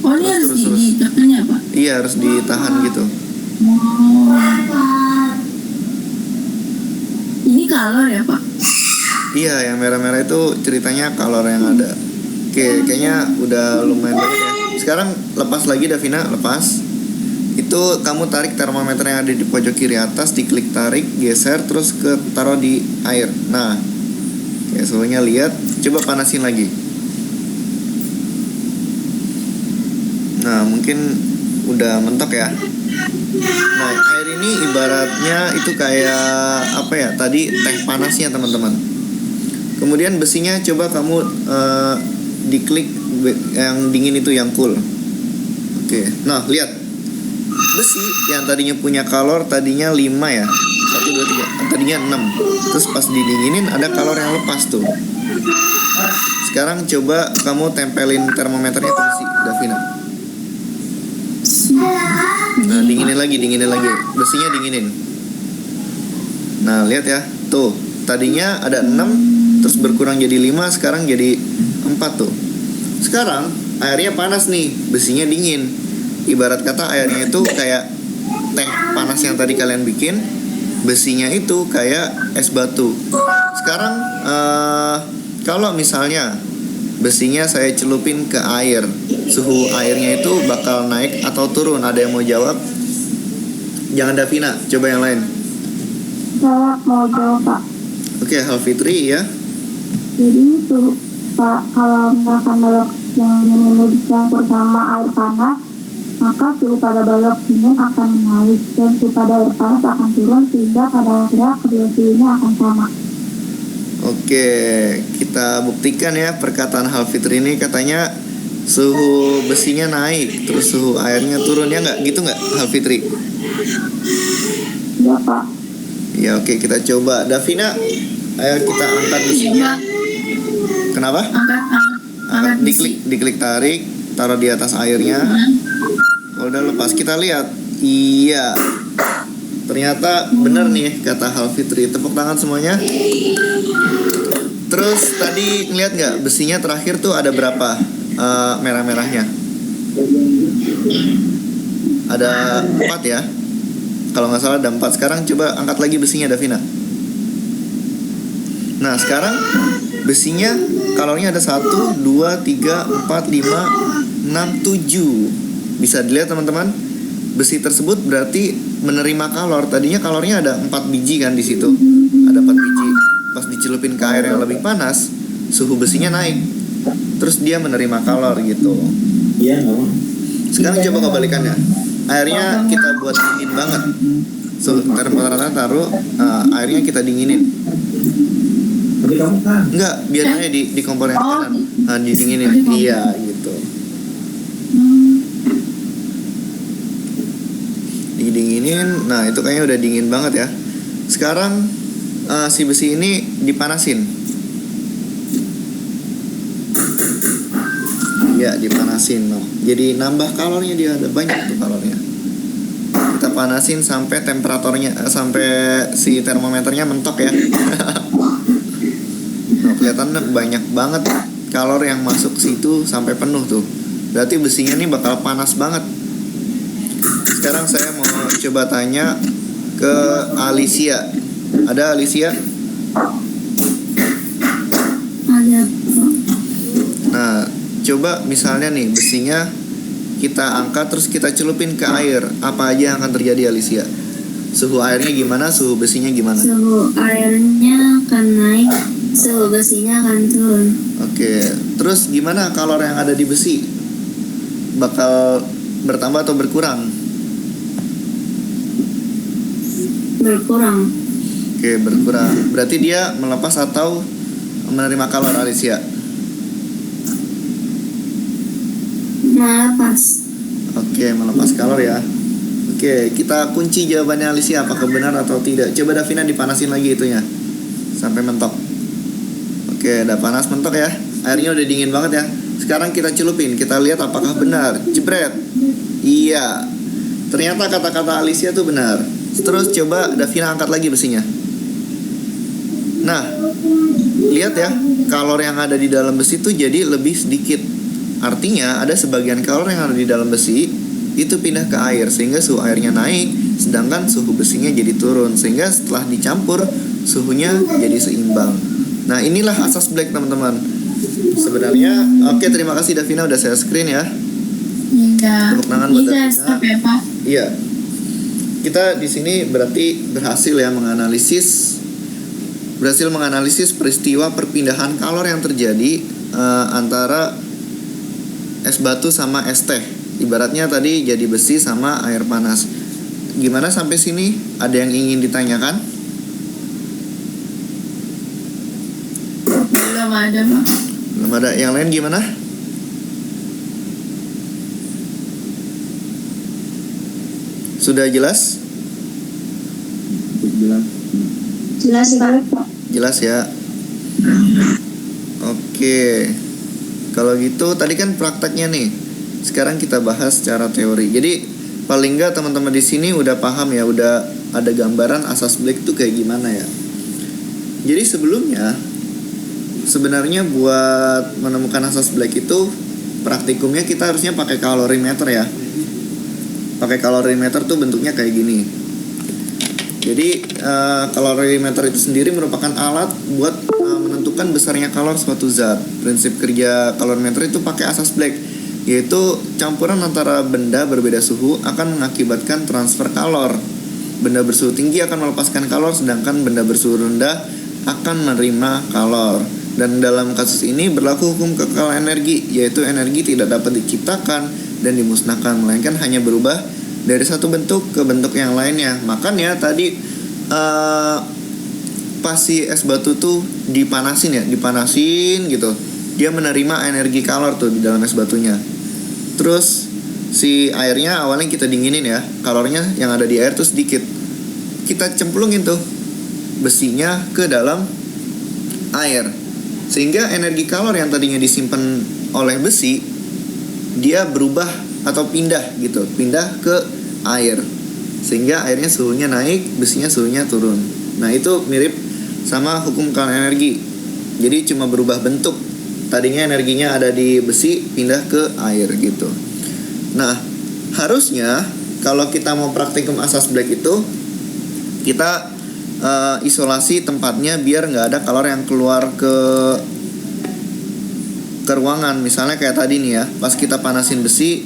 Oh ini harus ditekan ya Pak? Iya harus ditahan gitu. Ini kalor ya Pak? Iya yang merah-merah itu ceritanya kalor yang ada. Oke kayaknya udah lumayan banget ya. Sekarang lepas lagi Davina, lepas. Itu kamu tarik termometer yang ada di pojok kiri atas, diklik tarik, geser, terus taruh di air. Nah, ya semuanya lihat, coba panasin lagi. Nah, mungkin udah mentok ya. Nah, air ini ibaratnya itu kayak apa ya? Tadi teh panasnya teman-teman. Kemudian besinya coba kamu diklik yang dingin itu yang cool. Oke, nah lihat. Besi yang tadinya punya kalor tadinya 5 ya 1, 2, 3 tadinya 6. Terus pas didinginin ada kalor yang lepas tuh. Sekarang coba kamu tempelin termometernya ke besi Davina. Nah dinginin lagi besinya dinginin. Nah lihat ya tuh tadinya ada 6 terus berkurang jadi 5, sekarang jadi 4 tuh. Sekarang airnya panas nih, besinya dingin. Ibarat kata airnya itu kayak teh panas yang tadi kalian bikin, besinya itu kayak es batu. Sekarang kalau misalnya besinya saya celupin ke air, suhu airnya itu bakal naik atau turun? Ada yang mau jawab? Jangan Davina, coba yang lain. Saya mau jawab Pak. Oke, Halfitri ya. Jadi itu Pak, kalau misalkan balok yang ini dicampur sama air panas, maka suhu pada balok dingin akan naik dan suhu pada air panas akan turun sehingga pada akhirnya kedua suhunya akan sama. Oke, kita buktikan ya perkataan Halfitri ini. Katanya suhu besinya naik, terus suhu airnya turun, ya nggak? Gitu nggak Halfitri? Ya Pak. Ya oke, kita coba. Davina, ayo kita angkat besinya. Kenapa? Angkat Diklik tarik, taruh di atas airnya. Kalau udah lepas kita lihat. Iya, ternyata benar nih kata Halfitri. Tepuk tangan semuanya. Terus tadi ngeliat nggak besinya terakhir tuh ada berapa merah-merahnya? Ada 4 ya. Kalau nggak salah ada 4. Sekarang coba angkat lagi besinya Davina. Nah sekarang besinya kalorinya ada 1, 2, 3, 4, 5, 6, 7. Bisa dilihat teman-teman. Besi tersebut berarti menerima kalor. Tadinya kalornya ada 4 biji kan di situ. Ada 4 biji. Pas dicelupin ke air yang lebih panas, suhu besinya naik. Terus dia menerima kalor gitu. Iya, Sekarang coba kebalikannya. Airnya kita buat dingin banget. Termometernya taruh, airnya kita dinginin. Tapi kamu kan? Enggak, biar aja di kompor yang kanan. Nah, didinginin. Iya, gitu. Didinginin. Nah, itu kayaknya udah dingin banget ya. Sekarang si besi ini dipanasin. Ya, dipanasin. No. Jadi nambah kalornya, dia ada banyak tuh kalornya. Kita panasin sampai temperaturnya, sampai si termometernya mentok ya. Nah, kelihatan banyak banget kalor yang masuk situ sampai penuh tuh. Berarti besinya nih bakal panas banget. Sekarang saya mau coba tanya ke Alicia. Ada Alicia? Ada. Nah, coba misalnya nih besinya kita angkat terus kita celupin ke air, apa aja yang akan terjadi Alicia? Suhu airnya gimana, suhu besinya gimana? Suhu airnya akan naik, suhu besinya akan turun. Oke, terus gimana kalor yang ada di besi? Bakal bertambah atau berkurang? Berkurang. Oke, berkurang. Berarti dia melepas atau menerima kalor Alicia? Melepas. Oke, melepas kalor ya. Oke, kita kunci jawabannya Alicia, apakah benar atau tidak. Coba Davina dipanasin lagi itunya sampai mentok. Oke, udah panas mentok ya. Airnya udah dingin banget ya. Sekarang kita celupin, kita lihat apakah benar. Jebret. Iya. Ternyata kata-kata Alicia tuh benar. Terus coba Davina angkat lagi besinya. Nah, lihat ya, kalor yang ada di dalam besi tuh jadi lebih sedikit. Artinya ada sebagian kalor yang ada di dalam besi itu pindah ke air sehingga suhu airnya naik, sedangkan suhu besinya jadi turun, sehingga setelah dicampur suhunya jadi seimbang. Nah, inilah asas Black teman-teman. Sebenarnya oke, terima kasih Davina udah saya screen ya. Iya. Tepuk tangan buat Bisa Davina. stop ya Pak. Iya. Kita di sini berarti berhasil ya menganalisis peristiwa perpindahan kalor yang terjadi antara es batu sama es teh. Ibaratnya tadi jadi besi sama air panas. Gimana sampai sini? Ada yang ingin ditanyakan? Belum ada Pak. Belum ada. Yang lain gimana? Sudah jelas? Jelas Pak. Jelas ya. Oke. Kalau gitu tadi kan prakteknya nih. Sekarang kita bahas secara teori. Jadi paling nggak teman-teman di sini udah paham ya, udah ada gambaran asas Black itu kayak gimana ya. Jadi sebelumnya sebenarnya buat menemukan asas Black itu praktikumnya kita harusnya pakai kalorimeter ya. Pakai kalorimeter tuh bentuknya kayak gini. Jadi kalorimeter itu sendiri merupakan alat buat menentukan besarnya kalor suatu zat. Prinsip kerja kalorimeter itu pakai asas Black, yaitu campuran antara benda berbeda suhu akan mengakibatkan transfer kalor. Benda bersuhu tinggi akan melepaskan kalor, sedangkan benda bersuhu rendah akan menerima kalor. Dan dalam kasus ini berlaku hukum kekal energi, yaitu energi tidak dapat diciptakan dan dimusnahkan, melainkan hanya berubah dari satu bentuk ke bentuk yang lainnya. Makanya tadi pas si es batu tuh dipanasin gitu, dia menerima energi kalor tuh di dalam es batunya. Terus si airnya awalnya kita dinginin ya, kalornya yang ada di air tuh sedikit, kita cemplungin tuh besinya ke dalam air, sehingga energi kalor yang tadinya disimpan oleh besi dia berubah atau pindah ke air, sehingga airnya suhunya naik, besinya suhunya turun. Nah itu mirip sama hukum kekal energi. Jadi cuma berubah bentuk, tadinya energinya ada di besi pindah ke air gitu. Nah harusnya kalau kita mau praktikum asas Black itu kita isolasi tempatnya biar nggak ada kalor yang keluar ke ruangan. Misalnya kayak tadi nih ya, pas kita panasin besi,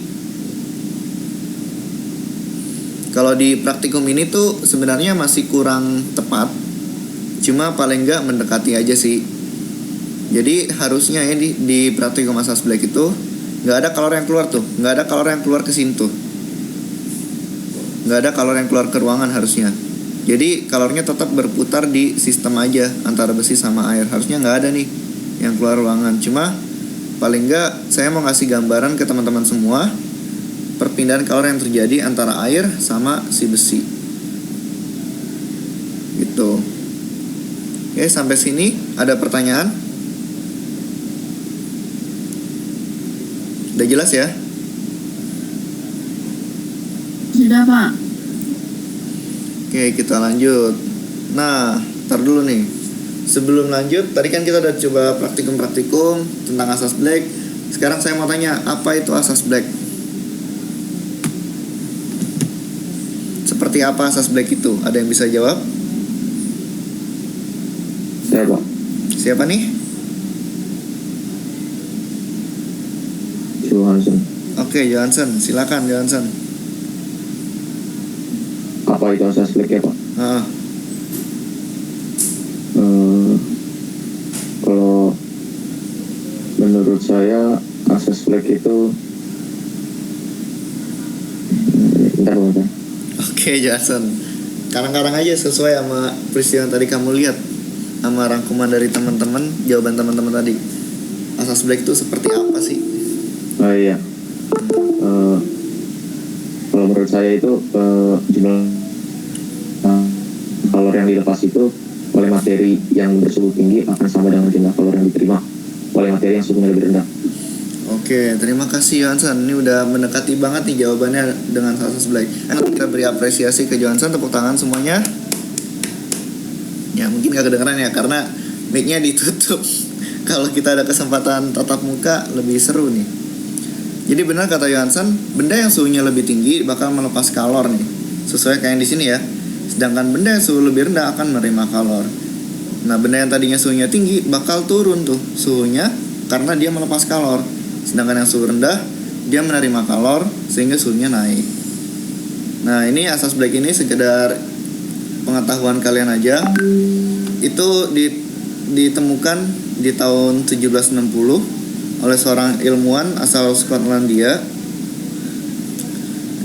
kalau di praktikum ini tuh sebenarnya masih kurang tepat, cuma paling nggak mendekati aja sih. Jadi harusnya ya di praktikum asas Black itu nggak ada kalor yang keluar tuh, nggak ada kalor yang keluar ke sini tuh, nggak ada kalor yang keluar ke ruangan harusnya. Jadi kalornya tetap berputar di sistem aja antara besi sama air. Harusnya nggak ada nih yang keluar ruangan. Cuma paling nggak saya mau ngasih gambaran ke teman-teman semua perpindahan kalor yang terjadi antara air sama si besi gitu. Oke, sampai sini ada pertanyaan? Udah jelas ya? Sudah, Pak. Oke, kita lanjut. Nah, ntar dulu nih. Sebelum lanjut, tadi kan kita udah coba praktikum-praktikum tentang asas Black. Sekarang saya mau tanya, apa itu asas Black? Seperti apa asas Black itu? Ada yang bisa jawab? Saya Pak, Siapa nih? Johansson. Oke, Johansson. Silakan Johansson. Apa itu asas Black ya Pak? Ah, Kalau menurut saya asas Black itu bentar. oke Johansson. Kadang-kadang aja sesuai sama peristiwa yang tadi kamu lihat, sama rangkuman dari teman-teman, jawaban teman-teman tadi. Asas Black itu seperti apa sih? Oh iya. Kalau menurut saya itu jumlah kalor yang dilepas itu oleh materi yang bersuhu tinggi akan sama dengan jumlah kalor yang diterima oleh materi yang suhunya lebih rendah. Oke, terima kasih Johansson. Ini udah mendekati banget nih jawabannya dengan asas Black. Kita beri apresiasi ke Johansson, tepuk tangan semuanya. Ya mungkin gak kedengeran ya karena mic-nya ditutup. Kalau kita ada kesempatan tatap muka lebih seru nih. Jadi benar kata Johansson, benda yang suhunya lebih tinggi bakal melepas kalor nih, sesuai kayak yang di sini ya. Sedangkan benda yang suhu lebih rendah akan menerima kalor. Nah, benda yang tadinya suhunya tinggi bakal turun tuh suhunya karena dia melepas kalor. Sedangkan yang suhu rendah dia menerima kalor sehingga suhunya naik. Nah, ini asas Black ini sekedar pengetahuan kalian aja. Itu ditemukan di tahun 1760 oleh seorang ilmuwan asal Skotlandia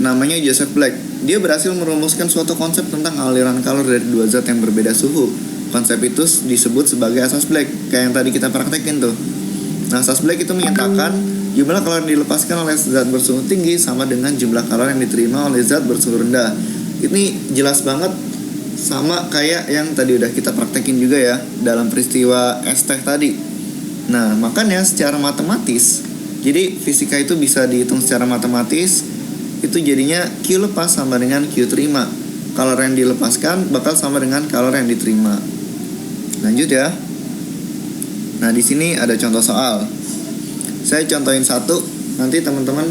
namanya Joseph Black. Dia berhasil merumuskan suatu konsep tentang aliran kalor dari dua zat yang berbeda suhu. Konsep itu disebut sebagai asas Black, kayak yang tadi kita praktekin tuh. Nah, asas Black itu menyatakan jumlah kalor yang dilepaskan oleh zat bersuhu tinggi sama dengan jumlah kalor yang diterima oleh zat bersuhu rendah. Ini jelas banget sama kayak yang tadi udah kita praktekin juga ya dalam peristiwa es teh tadi. Nah, makanya secara matematis, jadi fisika itu bisa dihitung secara matematis. Itu jadinya Q lepas sama dengan Q terima. Kalor yang dilepaskan bakal sama dengan kalor yang diterima. Lanjut ya. Nah, di sini ada contoh soal. Saya contohin satu, nanti teman-teman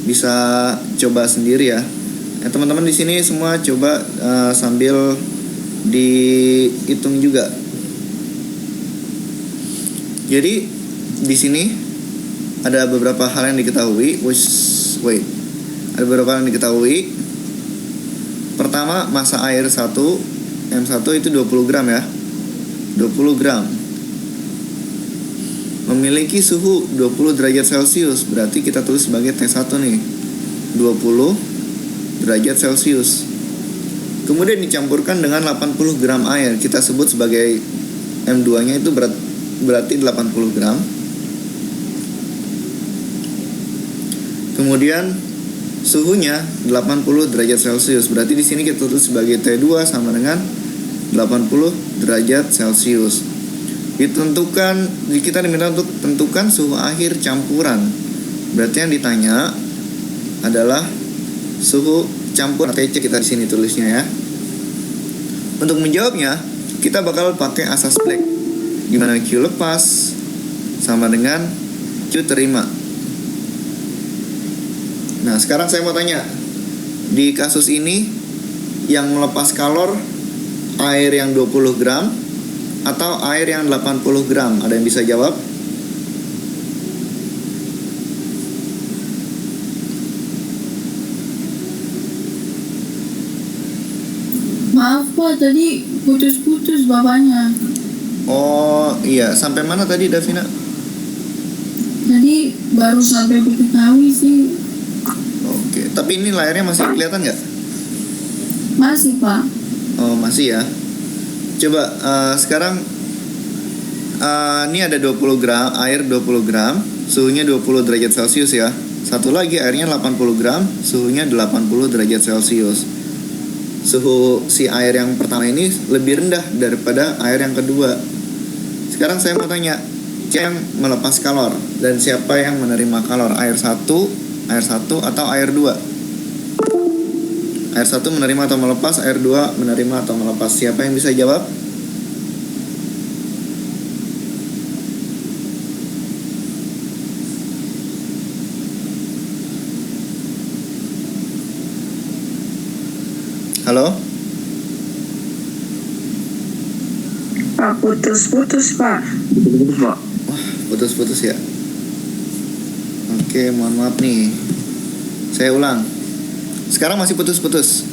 bisa coba sendiri ya. Teman-teman di sini semua coba sambil dihitung juga. Jadi di sini ada beberapa hal yang diketahui. Ada beberapa hal yang diketahui. Pertama, massa air 1 M1 itu 20 gram ya. 20 gram. Memiliki suhu 20 derajat Celcius, berarti kita tulis sebagai T1 nih. 20 derajat Celcius. Kemudian dicampurkan dengan 80 gram air, kita sebut sebagai M2-nya itu berarti 80 gram. Kemudian suhunya 80 derajat Celcius. Berarti di sini kita tulis sebagai T2 sama dengan 80 derajat Celcius. Kita diminta untuk tentukan suhu akhir campuran. Berarti yang ditanya adalah suhu campur TC, kita di sini tulisnya ya. Untuk menjawabnya, kita bakal pakai asas Black, di mana Q lepas sama dengan Q terima. Nah, sekarang saya mau tanya, di kasus ini yang melepas kalor air yang 20 gram atau air yang 80 gram? Ada yang bisa jawab? Maaf Pak, tadi putus-putus bapaknya. Oh iya, sampai mana tadi Davina? Tadi baru sampai Betawi sih. Oke, tapi ini layarnya masih kelihatan nggak? Masih Pak. Oh masih ya. Coba sekarang ini ada 20 gram, air 20 gram, suhunya 20 derajat Celcius ya. Satu lagi airnya 80 gram, suhunya 80 derajat Celcius. Suhu si air yang pertama ini lebih rendah daripada air yang kedua. Sekarang saya mau tanya, siapa yang melepas kalor dan siapa yang menerima kalor? Air 1 atau air 2? Air 1 menerima atau melepas, air 2 menerima atau melepas. Siapa yang bisa jawab? Halo? Pak, putus-putus Pak. Putus Pak. Wah, putus-putus ya. Oke, mohon maaf nih. Saya ulang. Sekarang masih putus-putus.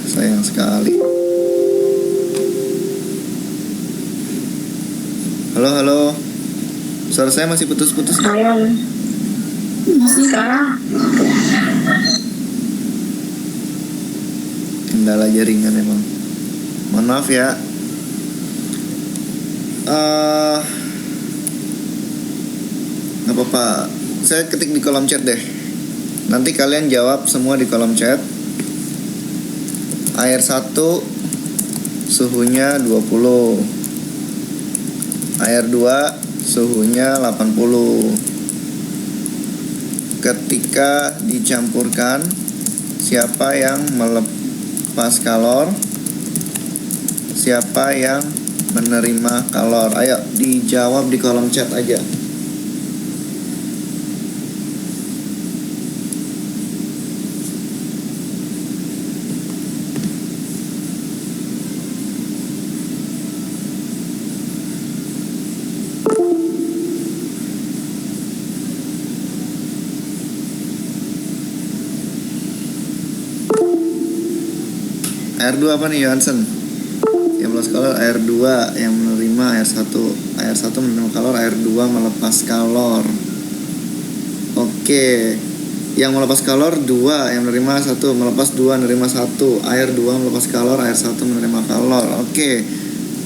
Sayang sekali. Halo. Suara saya masih putus-putus. Saya sekarang Kendala jaringan emang. Mohon maaf ya. Nggak apa-apa. Saya ketik di kolom chat deh. Nanti kalian jawab semua di kolom chat. Air 1 suhunya 20. Air 2 suhunya 80. Ketika dicampurkan, siapa yang melepas kalor? Siapa yang menerima kalor? Ayo dijawab di kolom chat aja. Air 2 apa nih Johansen? Yang melepas kalor air 2, yang menerima air 1. Air 1 menerima kalor, air 2 melepas kalor. Oke. Yang melepas kalor 2, yang menerima 1, melepas 2, menerima 1. Air 2 melepas kalor, air 1 menerima kalor. Oke.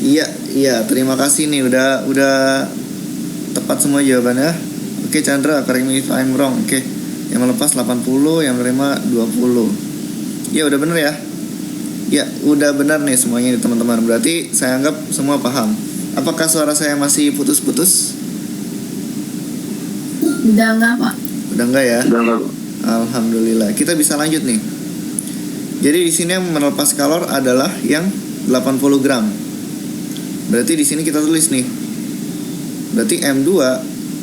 Iya, terima kasih nih udah tepat semua jawabannya. Oke, Chandra, correct me if I'm wrong. Oke. Yang melepas 80, yang menerima 20. Ya, udah bener ya? Ya, udah benar nih semuanya nih teman-teman. Berarti saya anggap semua paham. Apakah suara saya masih putus-putus? Udah enggak Pak? Udah enggak ya? Udah enggak. Alhamdulillah. Kita bisa lanjut nih. Jadi di sini yang melepas kalor adalah yang 80 gram. Berarti di sini kita tulis nih. Berarti M2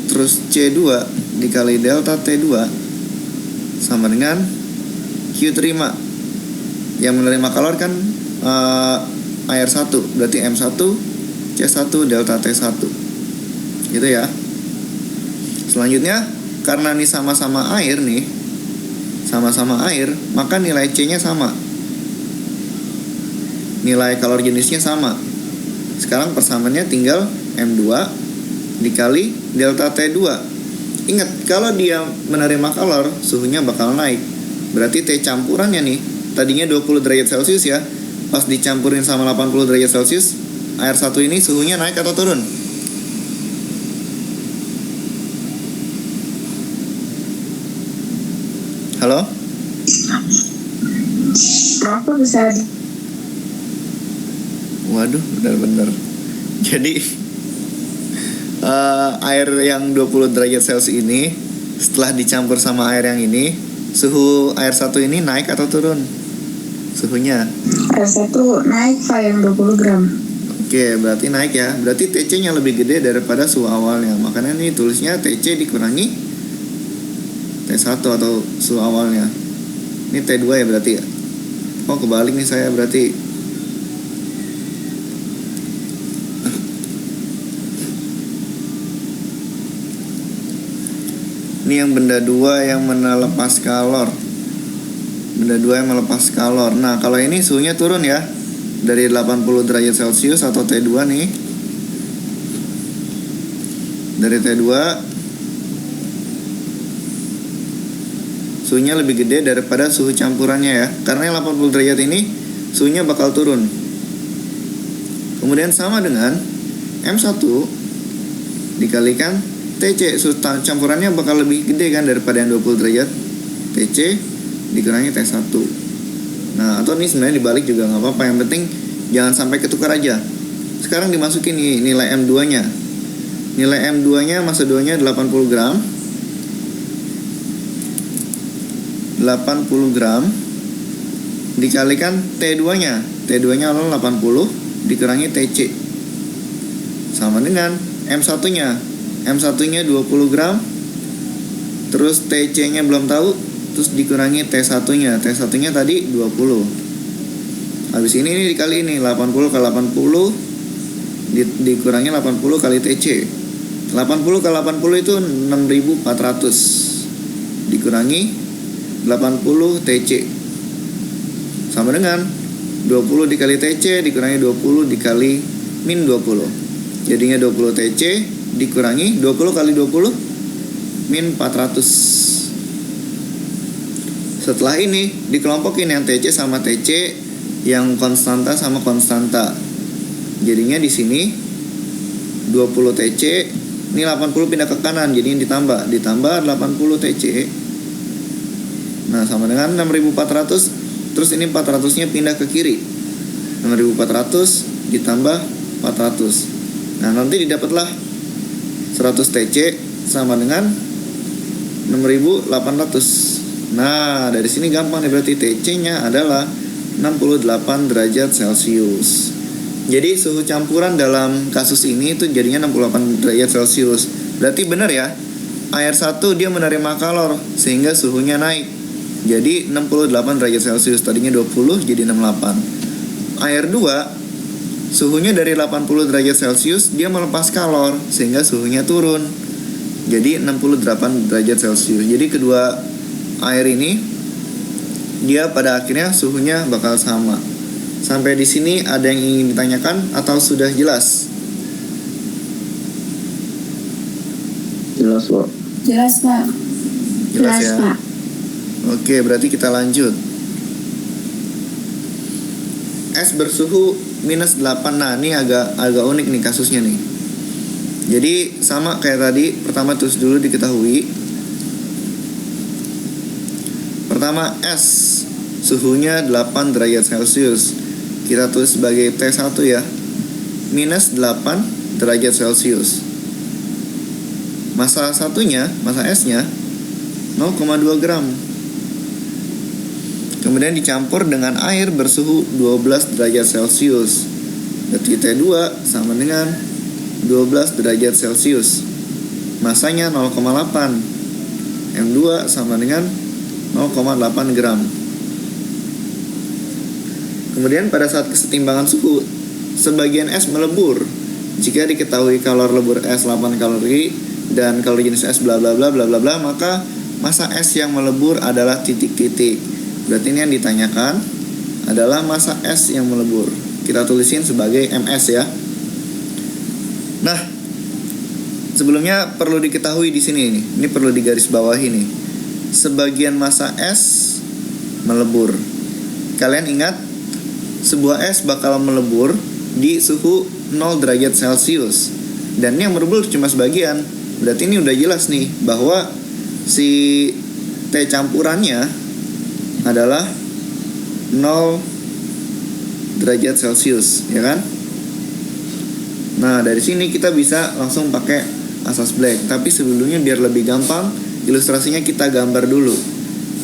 terus C2 dikali delta T2 sama dengan Q terima. Yang menerima kalor kan air 1, berarti M1 C1 delta T1 gitu ya. Selanjutnya karena ini sama-sama air nih, sama-sama air, maka nilai C nya sama, nilai kalor jenisnya sama. Sekarang persamaannya tinggal M2 dikali delta T2. Ingat, kalau dia menerima kalor, suhunya bakal naik. Berarti T campurannya nih, tadinya 20 derajat Celcius ya, pas dicampurin sama 80 derajat Celcius, air 1 ini suhunya naik atau turun? Halo? Kenapa bisa Waduh, benar-benar. Jadi air yang 20 derajat Celcius ini setelah dicampur sama air yang ini, suhu air 1 ini naik atau turun? Suhunya. R1 naik Pak yang 20 gram? Oke, berarti naik ya. Berarti TC-nya lebih gede daripada suhu awalnya. Makanya ini tulisnya TC dikurangi T1 atau suhu awalnya. Ini T2 ya berarti ya. Oh, kebalik nih saya berarti. Ini yang benda 2 yang melepas kalor. Benda 2 yang melepas kalor. Nah, kalau ini suhunya turun ya. Dari 80 derajat Celcius atau T2 nih. Dari T2 suhunya lebih gede daripada suhu campurannya ya. Karena yang 80 derajat ini suhunya bakal turun. Kemudian sama dengan M1 dikalikan TC, suhu campurannya bakal lebih gede kan daripada yang 20 derajat. TC dikurangi T1. Nah, atau ini sebenarnya dibalik juga nggak apa-apa. Yang penting jangan sampai ketukar aja. Sekarang dimasukin nih nilai M2 nya. Nilai M2 nya massa 2 nya 80 gram. 80 gram dikalikan T2 nya. T2 nya adalah 80 dikurangi TC sama dengan M1 nya. M1 nya 20 gram. Terus TC nya belum tahu, terus dikurangi T1 nya. T1 nya tadi 20. Habis ini dikali ini 80 kali 80 dikurangi 80 kali TC. 80 kali 80 itu 6400 dikurangi 80 TC sama dengan 20 dikali TC dikurangi 20 dikali min 20. Jadinya 20 TC dikurangi 20 kali 20 min 400. Setelah ini dikelompokin yang TC sama TC, yang konstanta sama konstanta. Jadinya di sini 20 TC, ini 80 pindah ke kanan, jadi ditambah 80 TC. Nah, sama dengan 6400. Terus ini 400-nya pindah ke kiri. 6400 ditambah 400. Nah, nanti didapatlah 100 TC sama dengan 6800. Nah, dari sini gampang nih, berarti TC-nya adalah 68 derajat Celcius. Jadi suhu campuran dalam kasus ini itu jadinya 68 derajat Celcius. Berarti benar ya, air 1 dia menerima kalor sehingga suhunya naik. Jadi 68 derajat Celcius, tadinya 20 jadi 68. Air 2 suhunya dari 80 derajat Celcius, dia melepas kalor sehingga suhunya turun. Jadi 68 derajat Celcius. Jadi kedua air ini dia pada akhirnya suhunya bakal sama. Sampai di sini ada yang ingin ditanyakan atau sudah jelas? Jelas kok. Jelas, Pak. Jelas ya? Pak. Oke, berarti kita lanjut. Es bersuhu minus 8. Nah, ini agak unik nih kasusnya nih. Jadi sama kayak tadi, pertama terus dulu diketahui. Pertama, es suhunya 8 derajat Celcius. Kita tulis sebagai T1 ya. Minus 8 derajat Celcius. Massa satunya, massa esnya 0,2 gram. Kemudian dicampur dengan air bersuhu 12 derajat Celcius. Berarti T2 sama dengan 12 derajat Celcius. Masanya 0,8. M2 sama dengan 0,8 gram. Kemudian pada saat kesetimbangan suhu, sebagian es melebur. Jika diketahui kalori lebur es 8 kalori dan kalori jenis es bla bla bla bla bla bla, maka massa es yang melebur adalah titik-titik. Berarti ini yang ditanyakan adalah massa es yang melebur. Kita tulisin sebagai MS ya. Nah, sebelumnya perlu diketahui di sini nih. Ini perlu digarisbawahi nih. Sebagian massa es melebur. Kalian ingat, sebuah es bakal melebur di suhu 0 derajat Celcius. Dan ini yang melebur cuma sebagian. Berarti ini udah jelas nih bahwa si teh campurannya adalah 0 derajat Celcius, ya kan? Nah, dari sini kita bisa langsung pakai asas black. Tapi sebelumnya biar lebih gampang, ilustrasinya kita gambar dulu.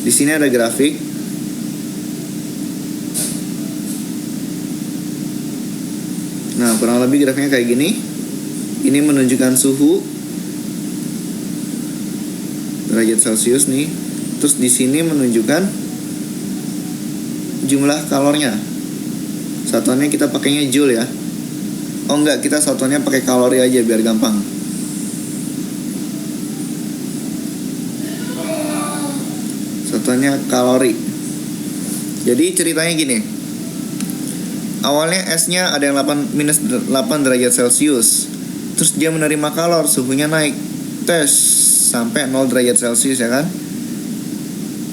Di sini ada grafik. Nah, kurang lebih grafiknya kayak gini. Ini menunjukkan suhu derajat Celcius nih. Terus di sini menunjukkan jumlah kalornya. Satuannya kita pakainya joule ya. Oh enggak, kita satuannya pakai kalori aja biar gampang. Satuannya kalori. Jadi ceritanya gini. Awalnya esnya ada yang minus 8 derajat Celcius. Terus dia menerima kalor, suhunya naik tes sampai 0 derajat Celcius ya kan.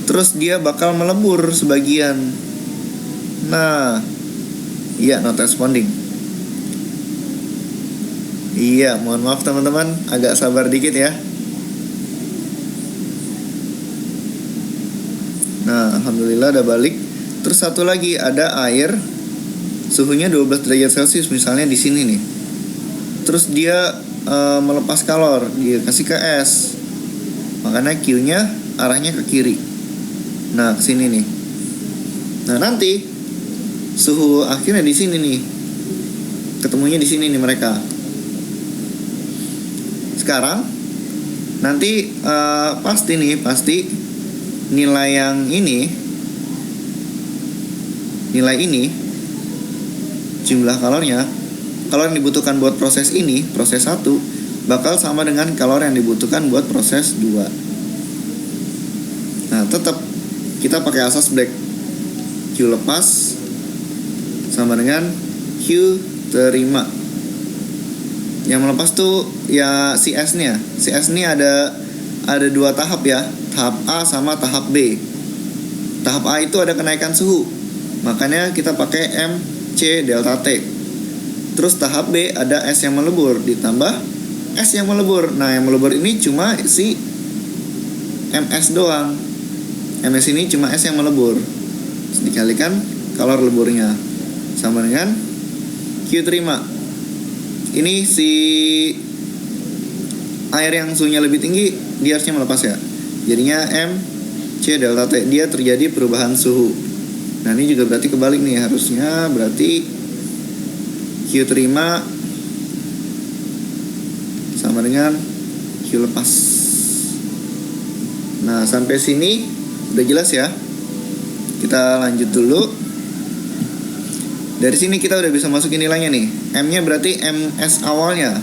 Terus dia bakal melebur sebagian. Nah, iya, not responding. Iya, mohon maaf teman-teman, agak sabar dikit ya. Nah, alhamdulillah udah balik. Terus satu lagi ada air, suhunya 12 derajat Celcius misalnya di sini nih. Terus dia melepas kalor, dia kasih ke es. Makanya Q-nya arahnya ke kiri. Nah, ke sini nih. Nah, nanti suhu akhirnya di sini nih. Ketemunya di sini nih mereka. Sekarang nanti pasti nilai yang ini, nilai ini, jumlah kalornya, kalori yang dibutuhkan buat proses ini, proses 1, bakal sama dengan kalori yang dibutuhkan buat proses 2. Nah, tetap kita pakai asas black. Q lepas sama dengan Q terima. Yang melepas tuh ya si S-nya. Si S ini ada 2 tahap ya. Tahap A sama tahap B. Tahap A itu ada kenaikan suhu. Makanya kita pakai MC delta T. Terus tahap B ada S yang melebur ditambah S yang melebur. Nah, yang melebur ini cuma si MS doang. MS ini cuma S yang melebur. Terus dikalikan kalor leburnya sama dengan Q terima. Ini si air yang suhunya lebih tinggi, dia harusnya melepas ya. Jadinya M C delta T, dia terjadi perubahan suhu. Nah, ini juga berarti kebalik nih, harusnya berarti Q terima sama dengan Q lepas. Nah, sampai sini udah jelas ya. Kita lanjut dulu. Dari sini kita udah bisa masukin nilainya nih. M-nya berarti MS awalnya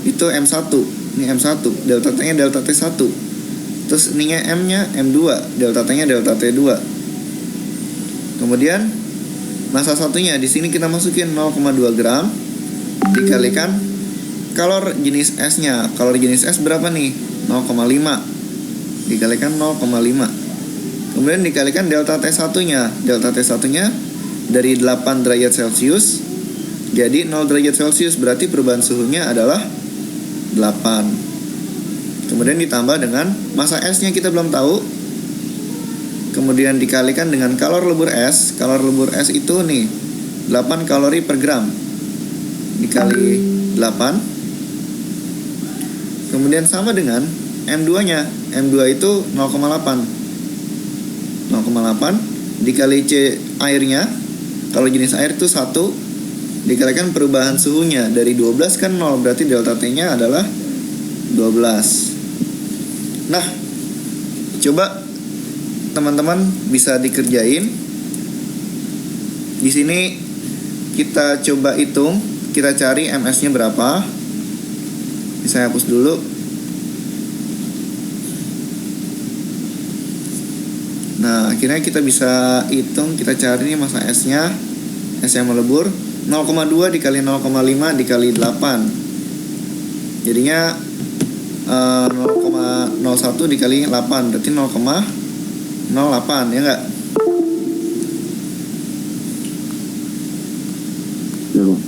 itu M1. Ini M1, delta T-nya delta T1. Terus ininya M-nya M2, delta T-nya delta T2. Kemudian massa satunya di sini kita masukin 0,2 gram dikalikan kalor jenis S-nya. Kalor jenis S berapa nih? 0,5 dikalikan 0,5. Kemudian dikalikan delta T1-nya. Delta T1-nya dari 8 derajat Celcius jadi 0 derajat Celcius, berarti perubahan suhunya adalah 8. Kemudian ditambah dengan massa S-nya kita belum tahu. Kemudian dikalikan dengan kalor lebur S. Kalor lebur S itu nih 8 kalori per gram dikali 8. Kemudian sama dengan M2-nya. M2 itu 0,8 dikali C airnya. Kalau jenis air itu 1 dikalikan perubahan suhunya dari 12 kan 0, berarti delta T-nya adalah 12. Nah, coba teman-teman bisa dikerjain. Di sini kita coba hitung, kita cari MS-nya berapa. Saya hapus dulu. Nah, akhirnya kita bisa hitung, kita cari nih massa S-nya. S yang melebur 0,2 dikali 0,5 dikali 8. Jadinya 0,01 dikali 8 berarti 0,08 ya enggak? Ya, Bang.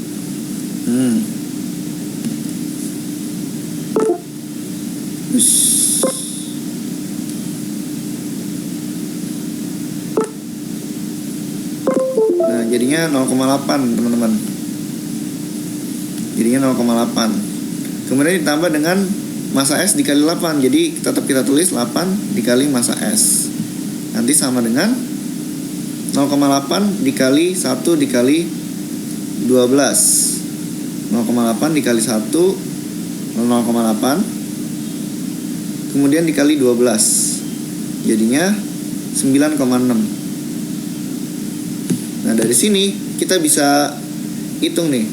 Nah, jadinya 0,8 teman-teman. Jadinya 0,8. Kemudian ditambah dengan massa S dikali 8. Jadi tetap kita tulis 8 dikali massa S. Nanti sama dengan 0,8 dikali 1 dikali 12. 0,8 dikali 1 0,8. Kemudian dikali 12. Jadinya 9,6. Nah, dari sini kita bisa hitung nih.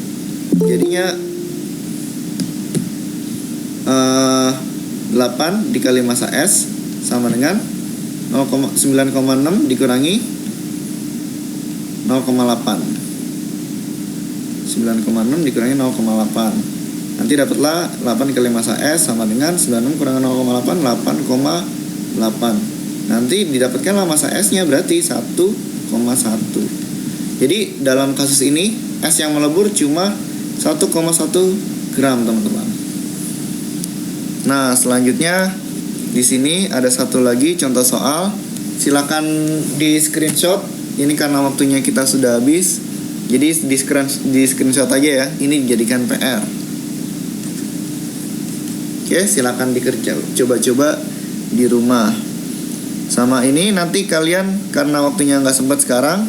Jadinya 8 dikali massa S sama dengan 9,6 dikurangi 0,8. 9,6 dikurangi 0,8. Nanti dapatlah 8 dikali massa S sama dengan 96 kurangi 0,8, 8,8. Nanti didapatkanlah massa S-nya berarti 1,1. Jadi dalam kasus ini S yang melebur cuma 1,1 gram teman-teman. Nah, selanjutnya di sini ada satu lagi contoh soal. Silakan di screenshot. Ini karena waktunya kita sudah habis. Jadi di screenshot aja ya. Ini dijadikan PR. Oke, silakan dikerja. Coba-coba di rumah. Sama ini nanti kalian karena waktunya nggak sempat sekarang,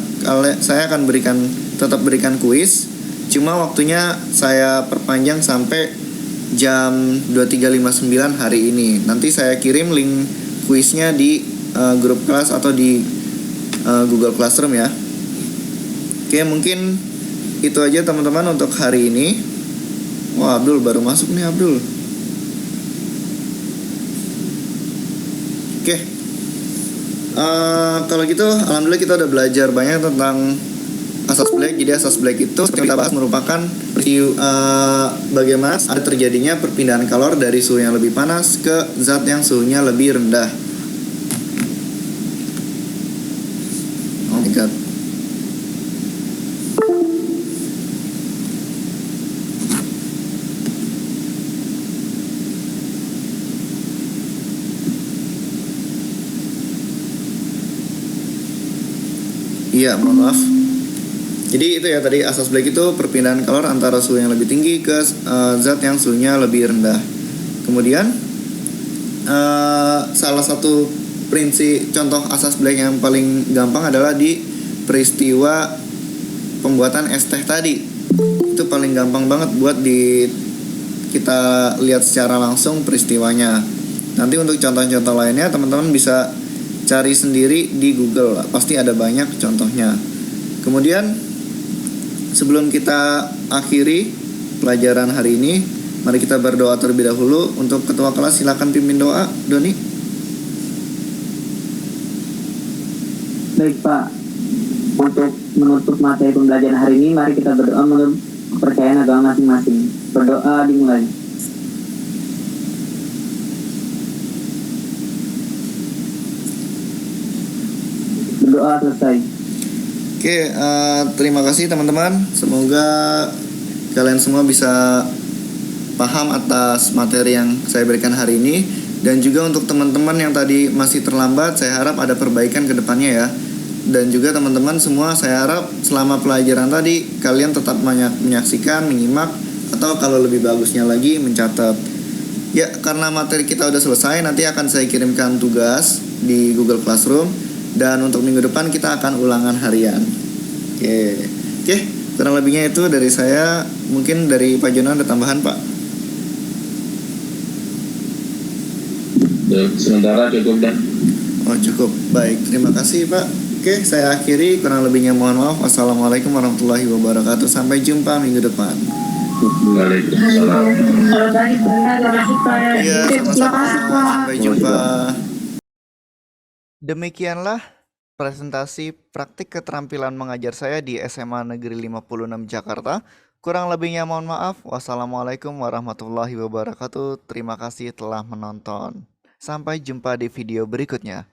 saya akan tetap berikan kuis. Cuma waktunya saya perpanjang sampai jam 23.59 hari ini. Nanti saya kirim link kuisnya di grup kelas atau di Google Classroom ya. Oke, mungkin itu aja teman-teman untuk hari ini. Wah, Abdul baru masuk nih, Abdul. Oke. Kalau gitu alhamdulillah kita udah belajar banyak tentang asas Black. Jadi asas Black itu seperti kita bahas merupakan bagaimana ada terjadinya perpindahan kalor dari suhu yang lebih panas ke zat yang suhunya lebih rendah. Oh my god. Iya, mohon maaf. Jadi itu ya tadi asas Black itu perpindahan kalor antara suhu yang lebih tinggi ke zat yang suhunya lebih rendah. Kemudian salah satu prinsip contoh asas Black yang paling gampang adalah di peristiwa pembuatan es teh tadi. Itu paling gampang banget buat kita lihat secara langsung peristiwanya. Nanti untuk contoh-contoh lainnya teman-teman bisa cari sendiri di Google lah. Pasti ada banyak contohnya. Kemudian sebelum kita akhiri pelajaran hari ini, mari kita berdoa terlebih dahulu. Untuk ketua kelas silakan pimpin doa, Doni. Baik Pak, untuk menutup materi pembelajaran hari ini, mari kita berdoa menurut kepercayaan agama masing-masing. Berdoa dimulai. Berdoa selesai. Oke, terima kasih teman-teman. Semoga kalian semua bisa paham atas materi yang saya berikan hari ini. Dan juga untuk teman-teman yang tadi masih terlambat, saya harap ada perbaikan ke depannya ya. Dan juga teman-teman semua, saya harap selama pelajaran tadi kalian tetap menyaksikan, menyimak, atau kalau lebih bagusnya lagi mencatat. Ya, karena materi kita udah selesai, nanti akan saya kirimkan tugas di Google Classroom. Dan untuk minggu depan kita akan ulangan harian. Oke, kurang lebihnya itu dari saya. Mungkin dari Pak Jono ada tambahan, Pak? Sementara cukup dan. Oh cukup, baik, terima kasih Pak. Oke, saya akhiri, kurang lebihnya mohon maaf. Wassalamualaikum warahmatullahi wabarakatuh. Sampai jumpa minggu depan. Waalaikumsalam. Kalau tadi benar, terima kasih Pak. Iya, Terima sama-sama. kasih Pak. Sampai jumpa. Demikianlah presentasi praktik keterampilan mengajar saya di SMA Negeri 56 Jakarta. Kurang lebihnya mohon maaf. Wassalamualaikum warahmatullahi wabarakatuh. Terima kasih telah menonton. Sampai jumpa di video berikutnya.